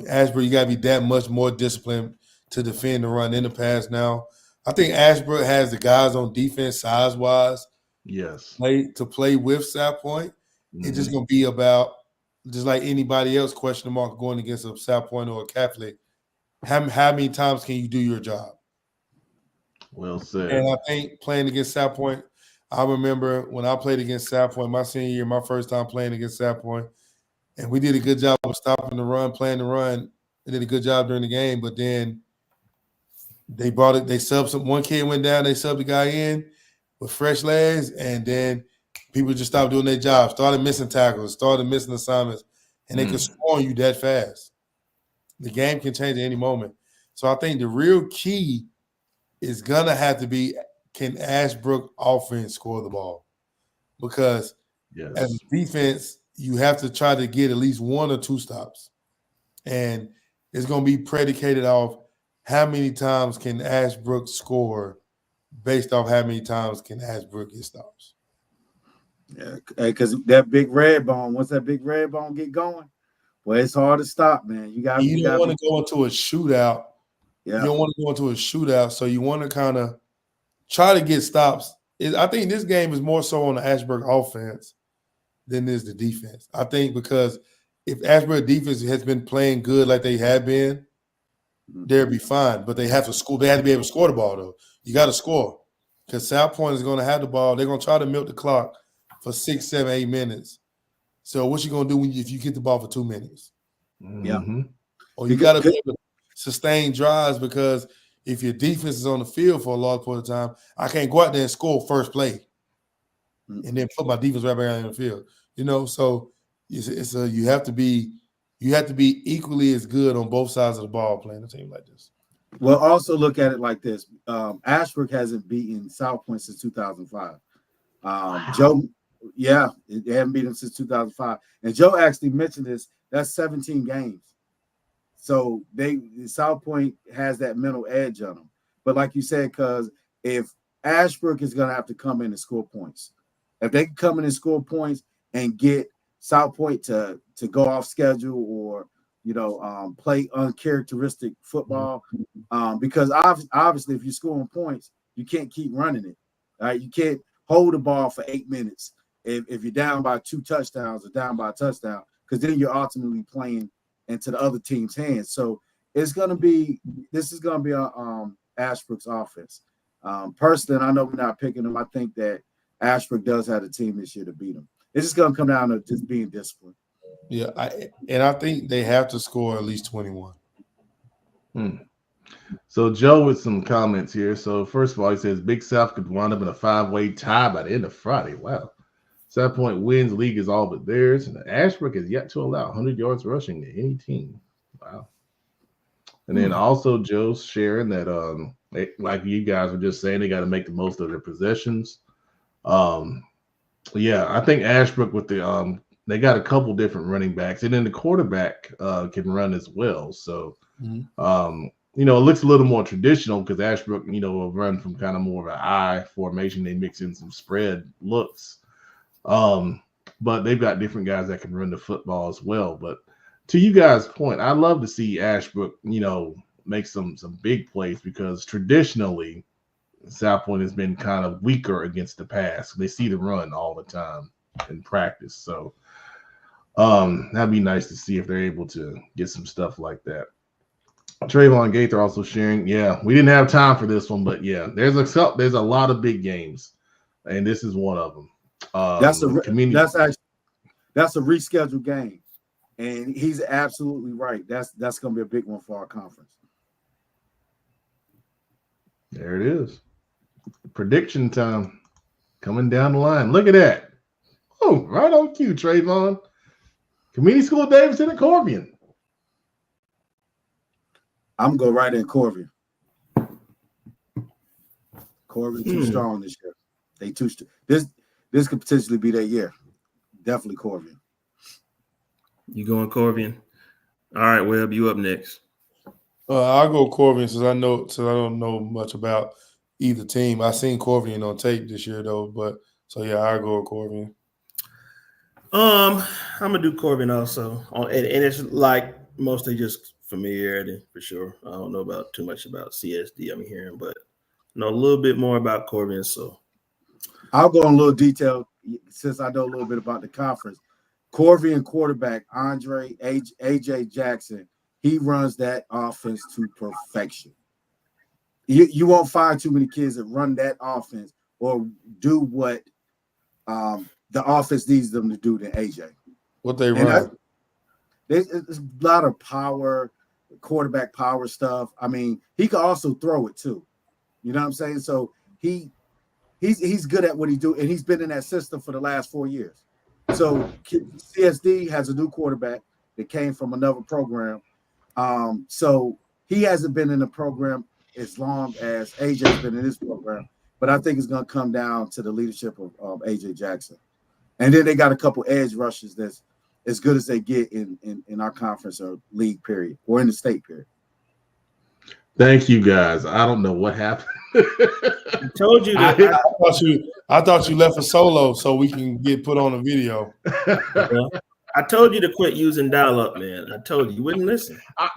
S2: Ashbrook, you got to be that much more disciplined to defend the run in the pass now. I think Ashbrook has the guys on defense size-wise to play with South Point. Mm-hmm. It's just going to be about, just like anybody else, question mark going against a South Point or a Catholic, how many times can you do your job?
S1: Well said.
S2: And I think playing against South Point, I remember when I played against South Point, my senior year, my first time playing against South Point, and we did a good job of stopping the run, playing the run. They did a good job during the game, but then they subbed one kid went down, they subbed the guy in with fresh legs, and then people just stopped doing their job, started missing tackles, started missing assignments, and they could score on you that fast. The game can change at any moment. So I think the real key is going to have to be, can Ashbrook offense score the ball? Because as a defense, you have to try to get at least one or two stops. And it's going to be predicated off how many times can Ashbrook score based off how many times can Ashbrook get stops.
S5: Yeah, because that big red bone, once that big red bone get going, well, it's hard to stop, man. You don't
S2: want to go into a shootout. Yeah. You don't want to go into a shootout, so you want to kind of try to get stops. I think this game is more so on the Ashbrook offense than is the defense. I think because if Ashbrook defense has been playing good like they have been, they'll be fine. But they have to score. They have to be able to score the ball, though. You got to score because South Point is going to have the ball. They're going to try to milk the clock for 6, 7, 8 minutes. So what you going to do if you get the ball for 2 minutes?
S5: Yeah.
S2: Or you got to be able to sustain drives, because if your defense is on the field for a large part of the time, I can't go out there and score first play and then put my defense right back out in the field. So you have to be you have to be equally as good on both sides of the ball playing a team like this.
S5: Well, also look at it like this. Ashbrook hasn't beaten South Point since 2005. Joe, yeah, they haven't beaten him since 2005. And Joe actually mentioned this. That's 17 games. So South Point has that mental edge on them. But like you said, because if Ashbrook is going to have to come in and score points, if they can come in and score points and get South Point to go off schedule or play uncharacteristic football, because obviously if you're scoring points, you can't keep running it. Right? You can't hold the ball for 8 minutes if you're down by 2 touchdowns or down by a touchdown, because then you're ultimately playing into the other team's hands. So this is gonna be Ashbrook's offense. Personally, I know we're not picking him. I think that Ashbrook does have a team this year to beat him. It's just gonna come down to just being disciplined.
S2: Yeah, I think they have to score at least 21.
S1: So Joe with some comments here. So first of all, he says Big South could wind up in a 5-way tie by the end of Friday. Wow. South Point wins, league is all but theirs. And Ashbrook is yet to allow 100 yards rushing to any team. Wow. And then also Joe's sharing that like you guys were just saying, they got to make the most of their possessions. Yeah, I think Ashbrook with the they got a couple different running backs, and then the quarterback can run as well. So it looks a little more traditional because Ashbrook, will run from kind of more of an I formation. They mix in some spread looks. But they've got different guys that can run the football as well. But to you guys' point, I'd love to see Ashbrook, make some big plays, because traditionally South Point has been kind of weaker against the pass. They see the run all the time in practice. So that'd be nice to see if they're able to get some stuff like that. Trayvon Gaither also sharing, yeah, we didn't have time for this one, but yeah, there's a lot of big games, and this is one of them.
S5: That's a rescheduled game, and he's absolutely right. That's going to be a big one for our conference.
S1: There it is. Prediction time coming down the line. Look at that. Oh, right on cue, Trayvon. Community School Davidson and Corbian.
S5: I'm going right in Corbian. Corbian too strong this year. They too this could potentially be their year. Definitely Corbian.
S6: You going Corbian? All right, Webb, you up next.
S2: I'll go Corbian since I don't know much about either team. I seen Corbian on tape this year though, but so yeah, I'll go with Corbian.
S6: I'm gonna do Corbian also, and it's like mostly just familiarity for sure. I don't know about too much about CSD I'm hearing, but know a little bit more about Corbian. So
S5: I'll go in a little detail since I know a little bit about the conference. Corbian quarterback Andre AJ Jackson, he runs that offense to perfection. You won't find too many kids that run that offense or do what the offense needs them to do than AJ.
S2: What they run?
S5: There's a lot of power, quarterback power stuff. I mean, he can also throw it too. You know what I'm saying? So he's good at what he do, and he's been in that system for the last 4 years. So CSD has a new quarterback that came from another program. So he hasn't been in the program as long as AJ's been in this program, but I think it's going to come down to the leadership of AJ Jackson. And then they got a couple edge rushes that's as good as they get in our conference or league period or in the state period.
S1: Thank you, guys. I don't know what happened.
S6: I told you that.
S2: I thought you left a solo so we can get put on a video.
S6: I told you to quit using dial-up, man. I told you wouldn't listen.
S1: I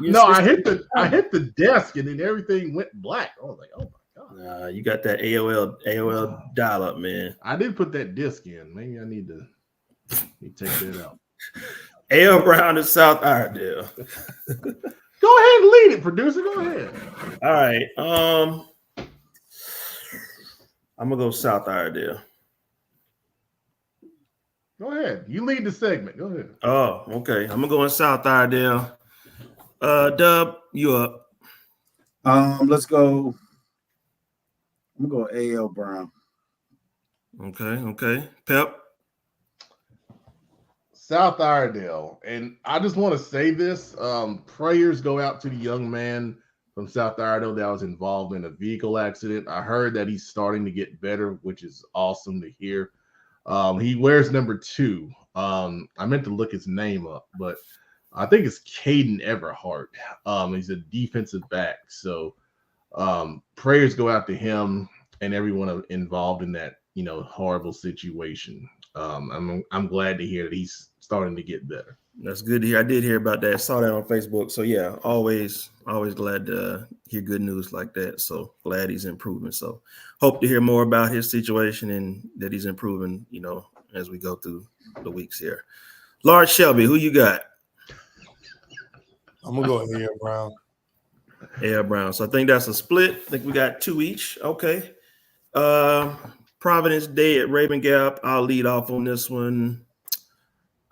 S1: hit the desk and then everything went black. I was like, oh my god.
S6: Nah, you got that AOL dial-up, man.
S1: I did put that disc in. Maybe I need to take that out.
S6: A.L. Brown in South Iredale.
S1: Go ahead and lead it, producer. Go ahead.
S6: All right. I'm gonna go South Iredale.
S1: Go ahead. You lead the segment. Go ahead.
S6: Oh, okay. I'm gonna go in South Iredale. Dub, you up?
S5: Let's go. I'm gonna go A.L. Brown.
S6: Okay. Pep.
S1: South Iredale, and I just want to say this: prayers go out to the young man from South Iredale that was involved in a vehicle accident. I heard that he's starting to get better, which is awesome to hear. He wears number 2. I meant to look his name up, but I think it's Caden Everhart. He's a defensive back. So prayers go out to him and everyone involved in that, horrible situation. I'm glad to hear that he's starting to get better.
S6: That's good to hear. I did hear about that. I saw that on Facebook. So yeah, always glad to hear good news like that. So glad he's improving. So hope to hear more about his situation and that he's improving, as we go through the weeks here. Lord Shelby, who you got?
S2: I'm gonna go AL Brown.
S6: AL Brown. So I think that's a split. I think we got 2 each. Okay. Providence Day at Raven Gap. I'll lead off on this one.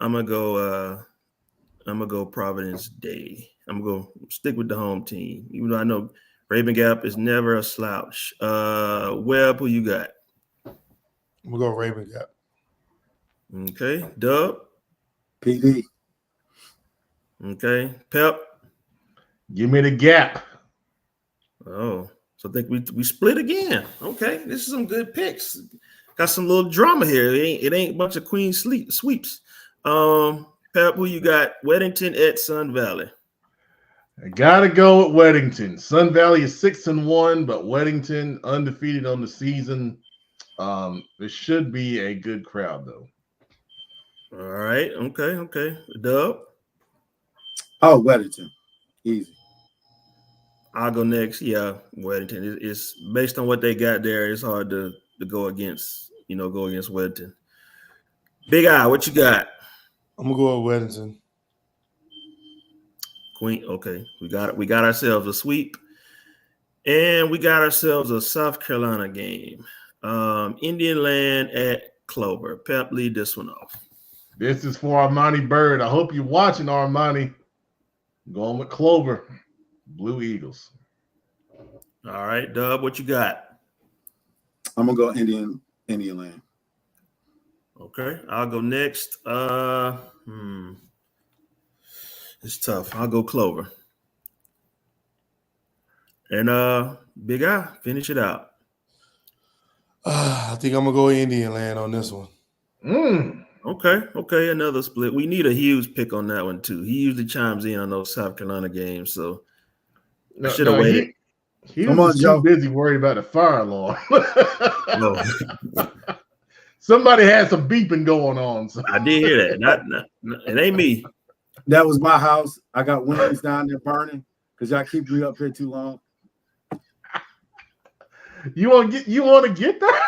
S6: I'm gonna go Providence Day. I'm gonna stick with the home team, even though I know Raven Gap is never a slouch. Webb, who you got?
S2: I'm gonna go Raven Gap.
S6: Okay, Dub.
S5: PD.
S6: Okay, Pep.
S1: Give me the Gap.
S6: Oh, so I think we split again. Okay, this is some good picks. Got some little drama here. It ain't a bunch of Queen sweeps. Pep, who you got? Weddington at Sun Valley.
S1: I gotta go with Weddington. Sun Valley is 6-1, but Weddington undefeated on the season. It should be a good crowd though.
S6: All right. Okay. Dub.
S5: Oh, Weddington. Easy.
S6: I'll go next. Yeah, Weddington. It's based on what they got there. It's hard to go against. Go against Weddington. Big Eye, what you got?
S2: I'm gonna go with Weddington.
S6: Queen. Okay, we got ourselves a sweep, and we got ourselves a South Carolina game. Indian Land at Clover. Pep, lead this one off.
S1: This is for Armani Bird. I hope you're watching, Armani. Going with Clover. Blue Eagles.
S6: All right, Dub, what you got?
S5: I'm gonna go Indian Land.
S6: Okay, I'll go next. It's tough. I'll go Clover. And Big Eye, finish it out.
S2: I think I'm gonna go Indian Land on this one.
S6: Okay, another split. We need a huge pick on that one too. He usually chimes in on those South Carolina games, so I should have waited.
S1: He was too busy worried about the fire alarm.
S6: No.
S1: Somebody had some beeping going on. So.
S6: I did hear that. Not, it ain't me.
S5: That was my house. I got wings down there burning because y'all keep me up here too long.
S1: You want to get that?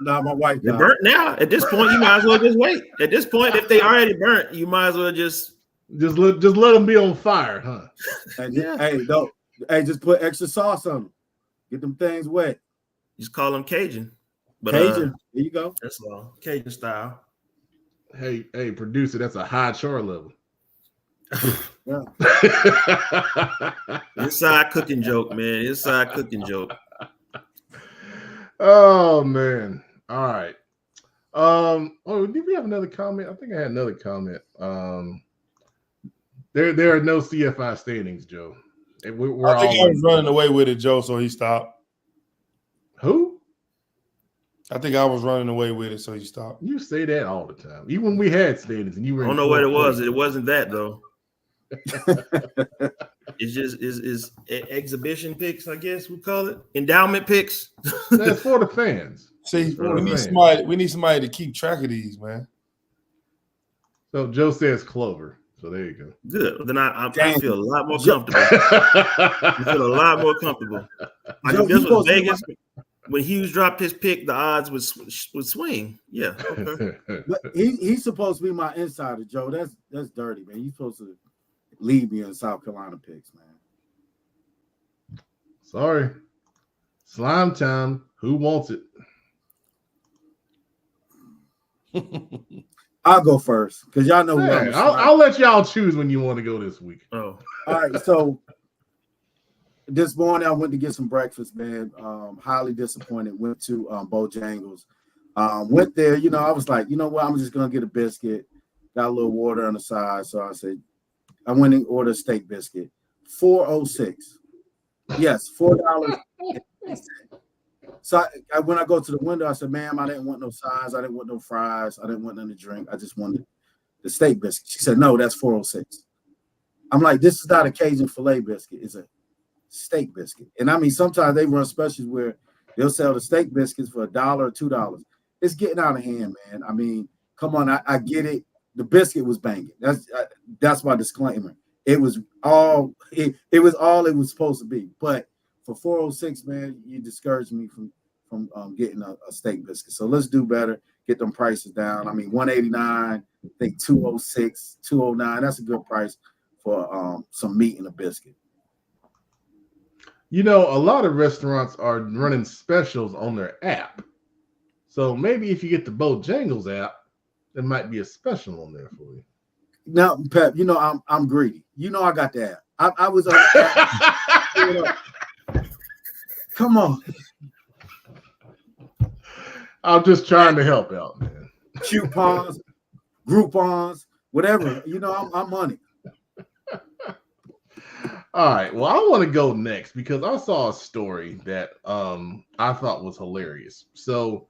S5: No, my wife.
S6: They're burnt now. At this point, you might as well just wait. At this point, if they already burnt, you might as well just
S1: let them be on fire, huh?
S5: Hey, just put extra sauce on them. Get them things wet.
S6: Just call them Cajun. But,
S5: Cajun. There you go.
S6: That's all. Cajun style.
S1: Hey, producer, that's a high char level.
S5: Yeah.
S6: Inside cooking joke, man. Inside cooking joke.
S1: Oh man. All right. Did we have another comment? I think I had another comment. There are no CFI standings, Joe.
S2: I think I was running away with it, Joe, so he stopped.
S1: Who?
S2: I think I was running away with it, so he stopped.
S1: You say that all the time. Even when we had standings and you were
S6: I don't know what it was. It wasn't that though. It's just is exhibition picks, I guess we call it. Endowment picks.
S1: That's for the fans.
S2: See, we need somebody to keep track of these, man.
S1: So Joe says Clover. So there you go.
S6: Good. Then I feel a lot more comfortable. I feel a lot more comfortable. Like if this was Vegas, when Hughes dropped his pick, the odds would swing. Yeah. Okay.
S5: But he's supposed to be my insider, Joe. That's dirty, man. He's supposed to lead me in South Carolina picks, man.
S1: Sorry. Slime time. Who wants it?
S5: I'll go first because y'all know.
S1: Hey, I'll let y'all choose when you want to go this week.
S6: Oh,
S5: all right. So this morning I went to get some breakfast, man. Highly disappointed. Went to Bojangles. Went there. I was like, you know what? I'm just gonna get a biscuit. got a little water on the side. So I said, I went and ordered a steak biscuit, $4.06. Yes, $4. So when I go to the window, I said, ma'am, I didn't want no sides. I didn't want no fries. I didn't want nothing to drink. I just wanted the steak biscuit. She said, no, that's $4.06. I'm like, this is not a Cajun filet biscuit. It's a steak biscuit. And I mean, sometimes they run specials where they'll sell the steak biscuits for $1 or $2. It's getting out of hand, man. I mean, come on, I get it. The biscuit was banging. That's my disclaimer. It was all it was supposed to be. But for $4.06, man, you discouraged me from getting a steak biscuit. So let's do better. Get them prices down. I mean, $189, I think $2.06, $2.09. That's a good price for some meat and a biscuit.
S1: You know, a lot of restaurants are running specials on their app. So maybe if you get the Bojangles app, there might be a special on there for you.
S5: Now, Pep, you know I'm greedy. You know I got the app. I was come on.
S1: I'm just trying to help out, man.
S5: Coupons, Groupons, whatever. You know, I'm money.
S1: All right. Well, I want to go next because I saw a story that I thought was hilarious. So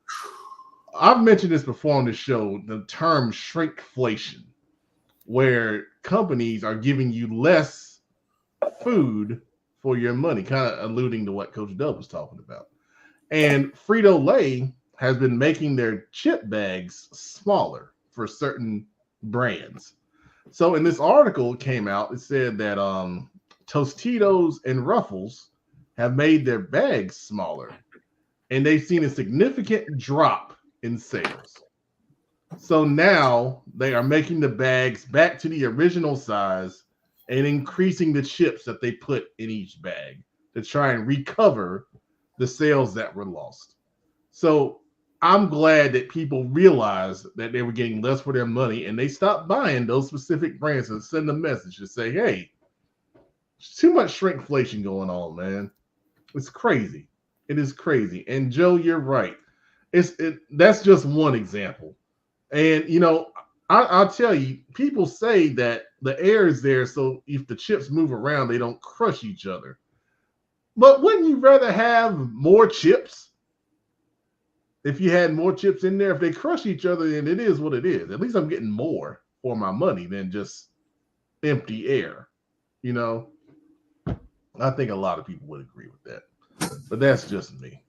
S1: I've mentioned this before on the show, the term shrinkflation, where companies are giving you less food for your money, kind of alluding to what Coach Dub was talking about. And Frito-Lay has been making their chip bags smaller for certain brands. So in this article came out, it said that Tostitos and Ruffles have made their bags smaller, and they've seen a significant drop in sales. So now they are making the bags back to the original size and increasing the chips that they put in each bag to try and recover the sales that were lost. So I'm glad that people realized that they were getting less for their money and they stopped buying those specific brands and send a message to say, hey, there's too much shrinkflation going on, man. It's crazy. It is crazy. And Joe, you're right. That's just one example. And, you know, I'll tell you, people say that the air is there so if the chips move around, they don't crush each other. But wouldn't you rather have more chips? If you had more chips in there, if they crush each other, then it is what it is. At least I'm getting more for my money than just empty air. You know, I think a lot of people would agree with that. But that's just me.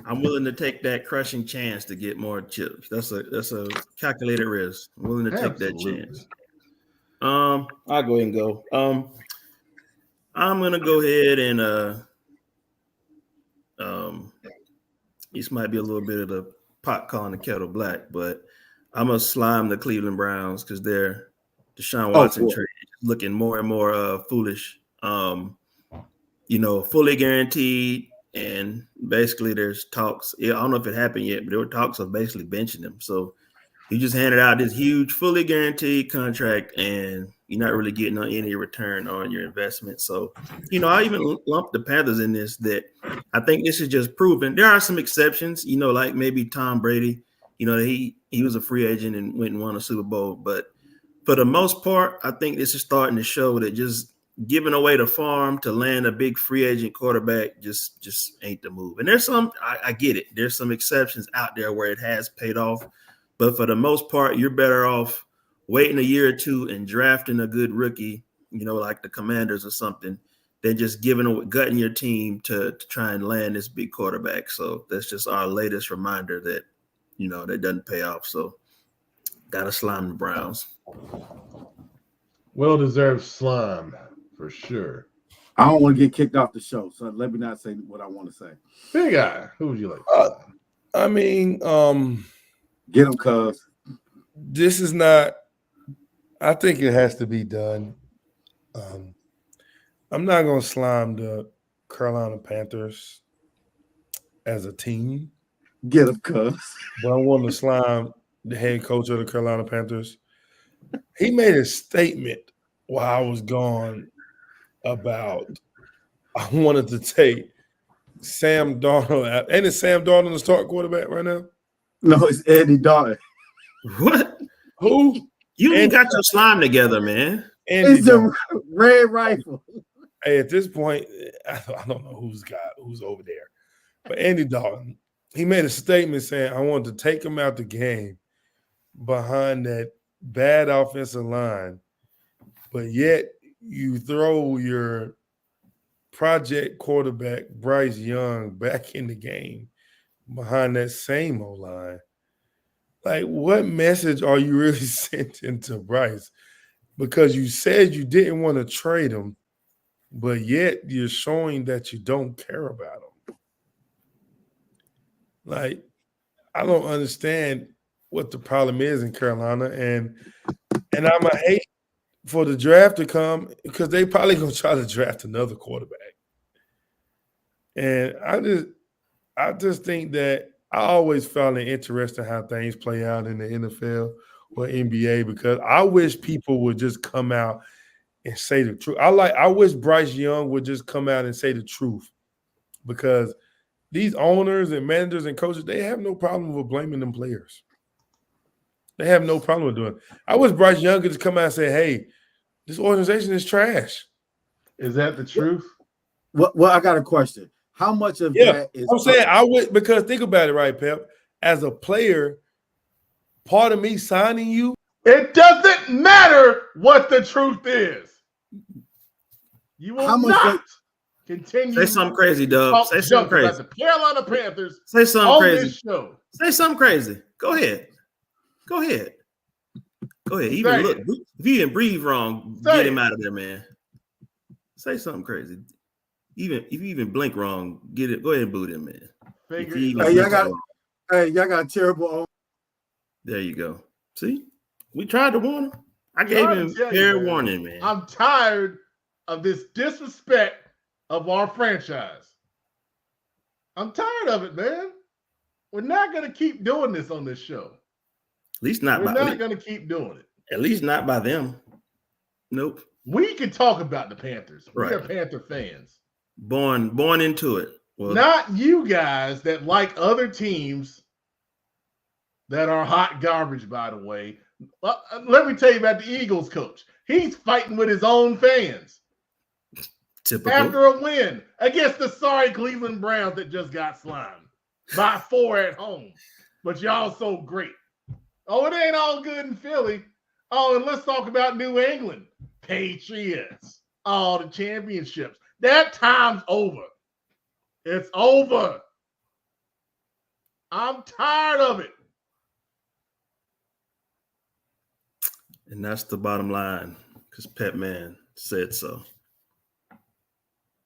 S6: I'm willing to take that crushing chance to get more chips. That's a calculated risk. I'm willing to take that chance. I'll go ahead and go. I'm gonna go ahead and this might be a little bit of the pot calling the kettle black, but I'm gonna slime the Cleveland Browns because their Deshaun Watson trade is looking more and more foolish. You know, fully guaranteed. And basically, there's talks. I don't know if it happened yet, but there were talks of basically benching him. So he just handed out this huge, fully guaranteed contract, and you're not really getting any return on your investment. So, you know, I even lumped the Panthers in this. That I think this is just proven. There are some exceptions, you know, like maybe Tom Brady. You know, he was a free agent and went and won a Super Bowl. But for the most part, I think this is starting to show that just giving away the farm to land a big free agent quarterback just ain't the move. And there's some, I get it. There's some exceptions out there where it has paid off. But for the most part, you're better off waiting a year or two and drafting a good rookie, you know, like the Commanders or something, than just gutting your team to try and land this big quarterback. So that's just our latest reminder that, you know, that doesn't pay off. So got to slime the Browns.
S1: Well-deserved slime. For sure.
S5: I don't want to get kicked off the show, so let me not say what I want to say.
S1: Big Eye, who would you like?
S2: I mean,
S5: get him, cuz.
S2: This is not. I think it has to be done. I'm not going to slime the Carolina Panthers as a team.
S5: Get him, cuz.
S2: But I want to slime the head coach of the Carolina Panthers. He made a statement while I was gone about I wanted to take Sam Darnold out. Ain't it Sam Darnold the start quarterback right now?
S5: No, it's Andy Dalton.
S6: What?
S2: Who?
S6: You ain't got your slime together, man.
S2: Andy
S5: It's a red rifle.
S2: Hey, at this point, I don't know who's over there. But Andy Dalton, he made a statement saying, I want to take him out the game behind that bad offensive line, but yet you throw your project quarterback, Bryce Young, back in the game behind that same O-line. Like, what message are you really sending to Bryce? Because you said you didn't want to trade him, but yet you're showing that you don't care about him. Like, I don't understand what the problem is in Carolina, and I'm a hate for the draft to come because they probably gonna try to draft another quarterback. And I just think that I always found it interesting how things play out in the NFL or NBA because I wish people would just come out and say the truth. I wish Bryce Young would just come out and say the truth because these owners and managers and coaches, they have no problem with blaming them players. They have no problem with doing it. I wish Bryce Young could just come out and say, hey, this organization is trash.
S1: Is that the truth?
S5: Well, I got a question. How much of that is
S2: I'm saying I would, because think about it, right, Pep? As a player, part of me signing you.
S1: It doesn't matter what the truth is. You will not continue.
S6: Say something crazy, Dub. Say something crazy.
S1: About the Carolina Panthers.
S6: Say something crazy.
S1: This show.
S6: Say something crazy. Go ahead. Even look, if you didn't breathe wrong, get him out of there, man. Say something crazy. Even if you even blink wrong, get it. Go ahead and boot him, man.
S5: Y'all got a terrible.
S6: There you go. See, we tried to warn him. I gave him fair warning, man.
S1: I'm tired of this disrespect of our franchise. I'm tired of it, man. We're not going to keep doing this on this show.
S6: At least not
S1: We're not going to keep doing it.
S6: At least not by them. Nope.
S1: We can talk about the Panthers.
S6: Right.
S1: We are Panther fans.
S6: Born into it.
S1: Well, not you guys that like other teams that are hot garbage, by the way. Let me tell you about the Eagles coach. He's fighting with his own fans.
S6: Typical.
S1: After a win against the sorry Cleveland Browns that just got slimed by 4 at home. But y'all so great. Oh, it ain't all good in Philly. Oh, and let's talk about New England. Patriots. All the championships. That time's over. It's over. I'm tired of it.
S6: And that's the bottom line, because Petman said so.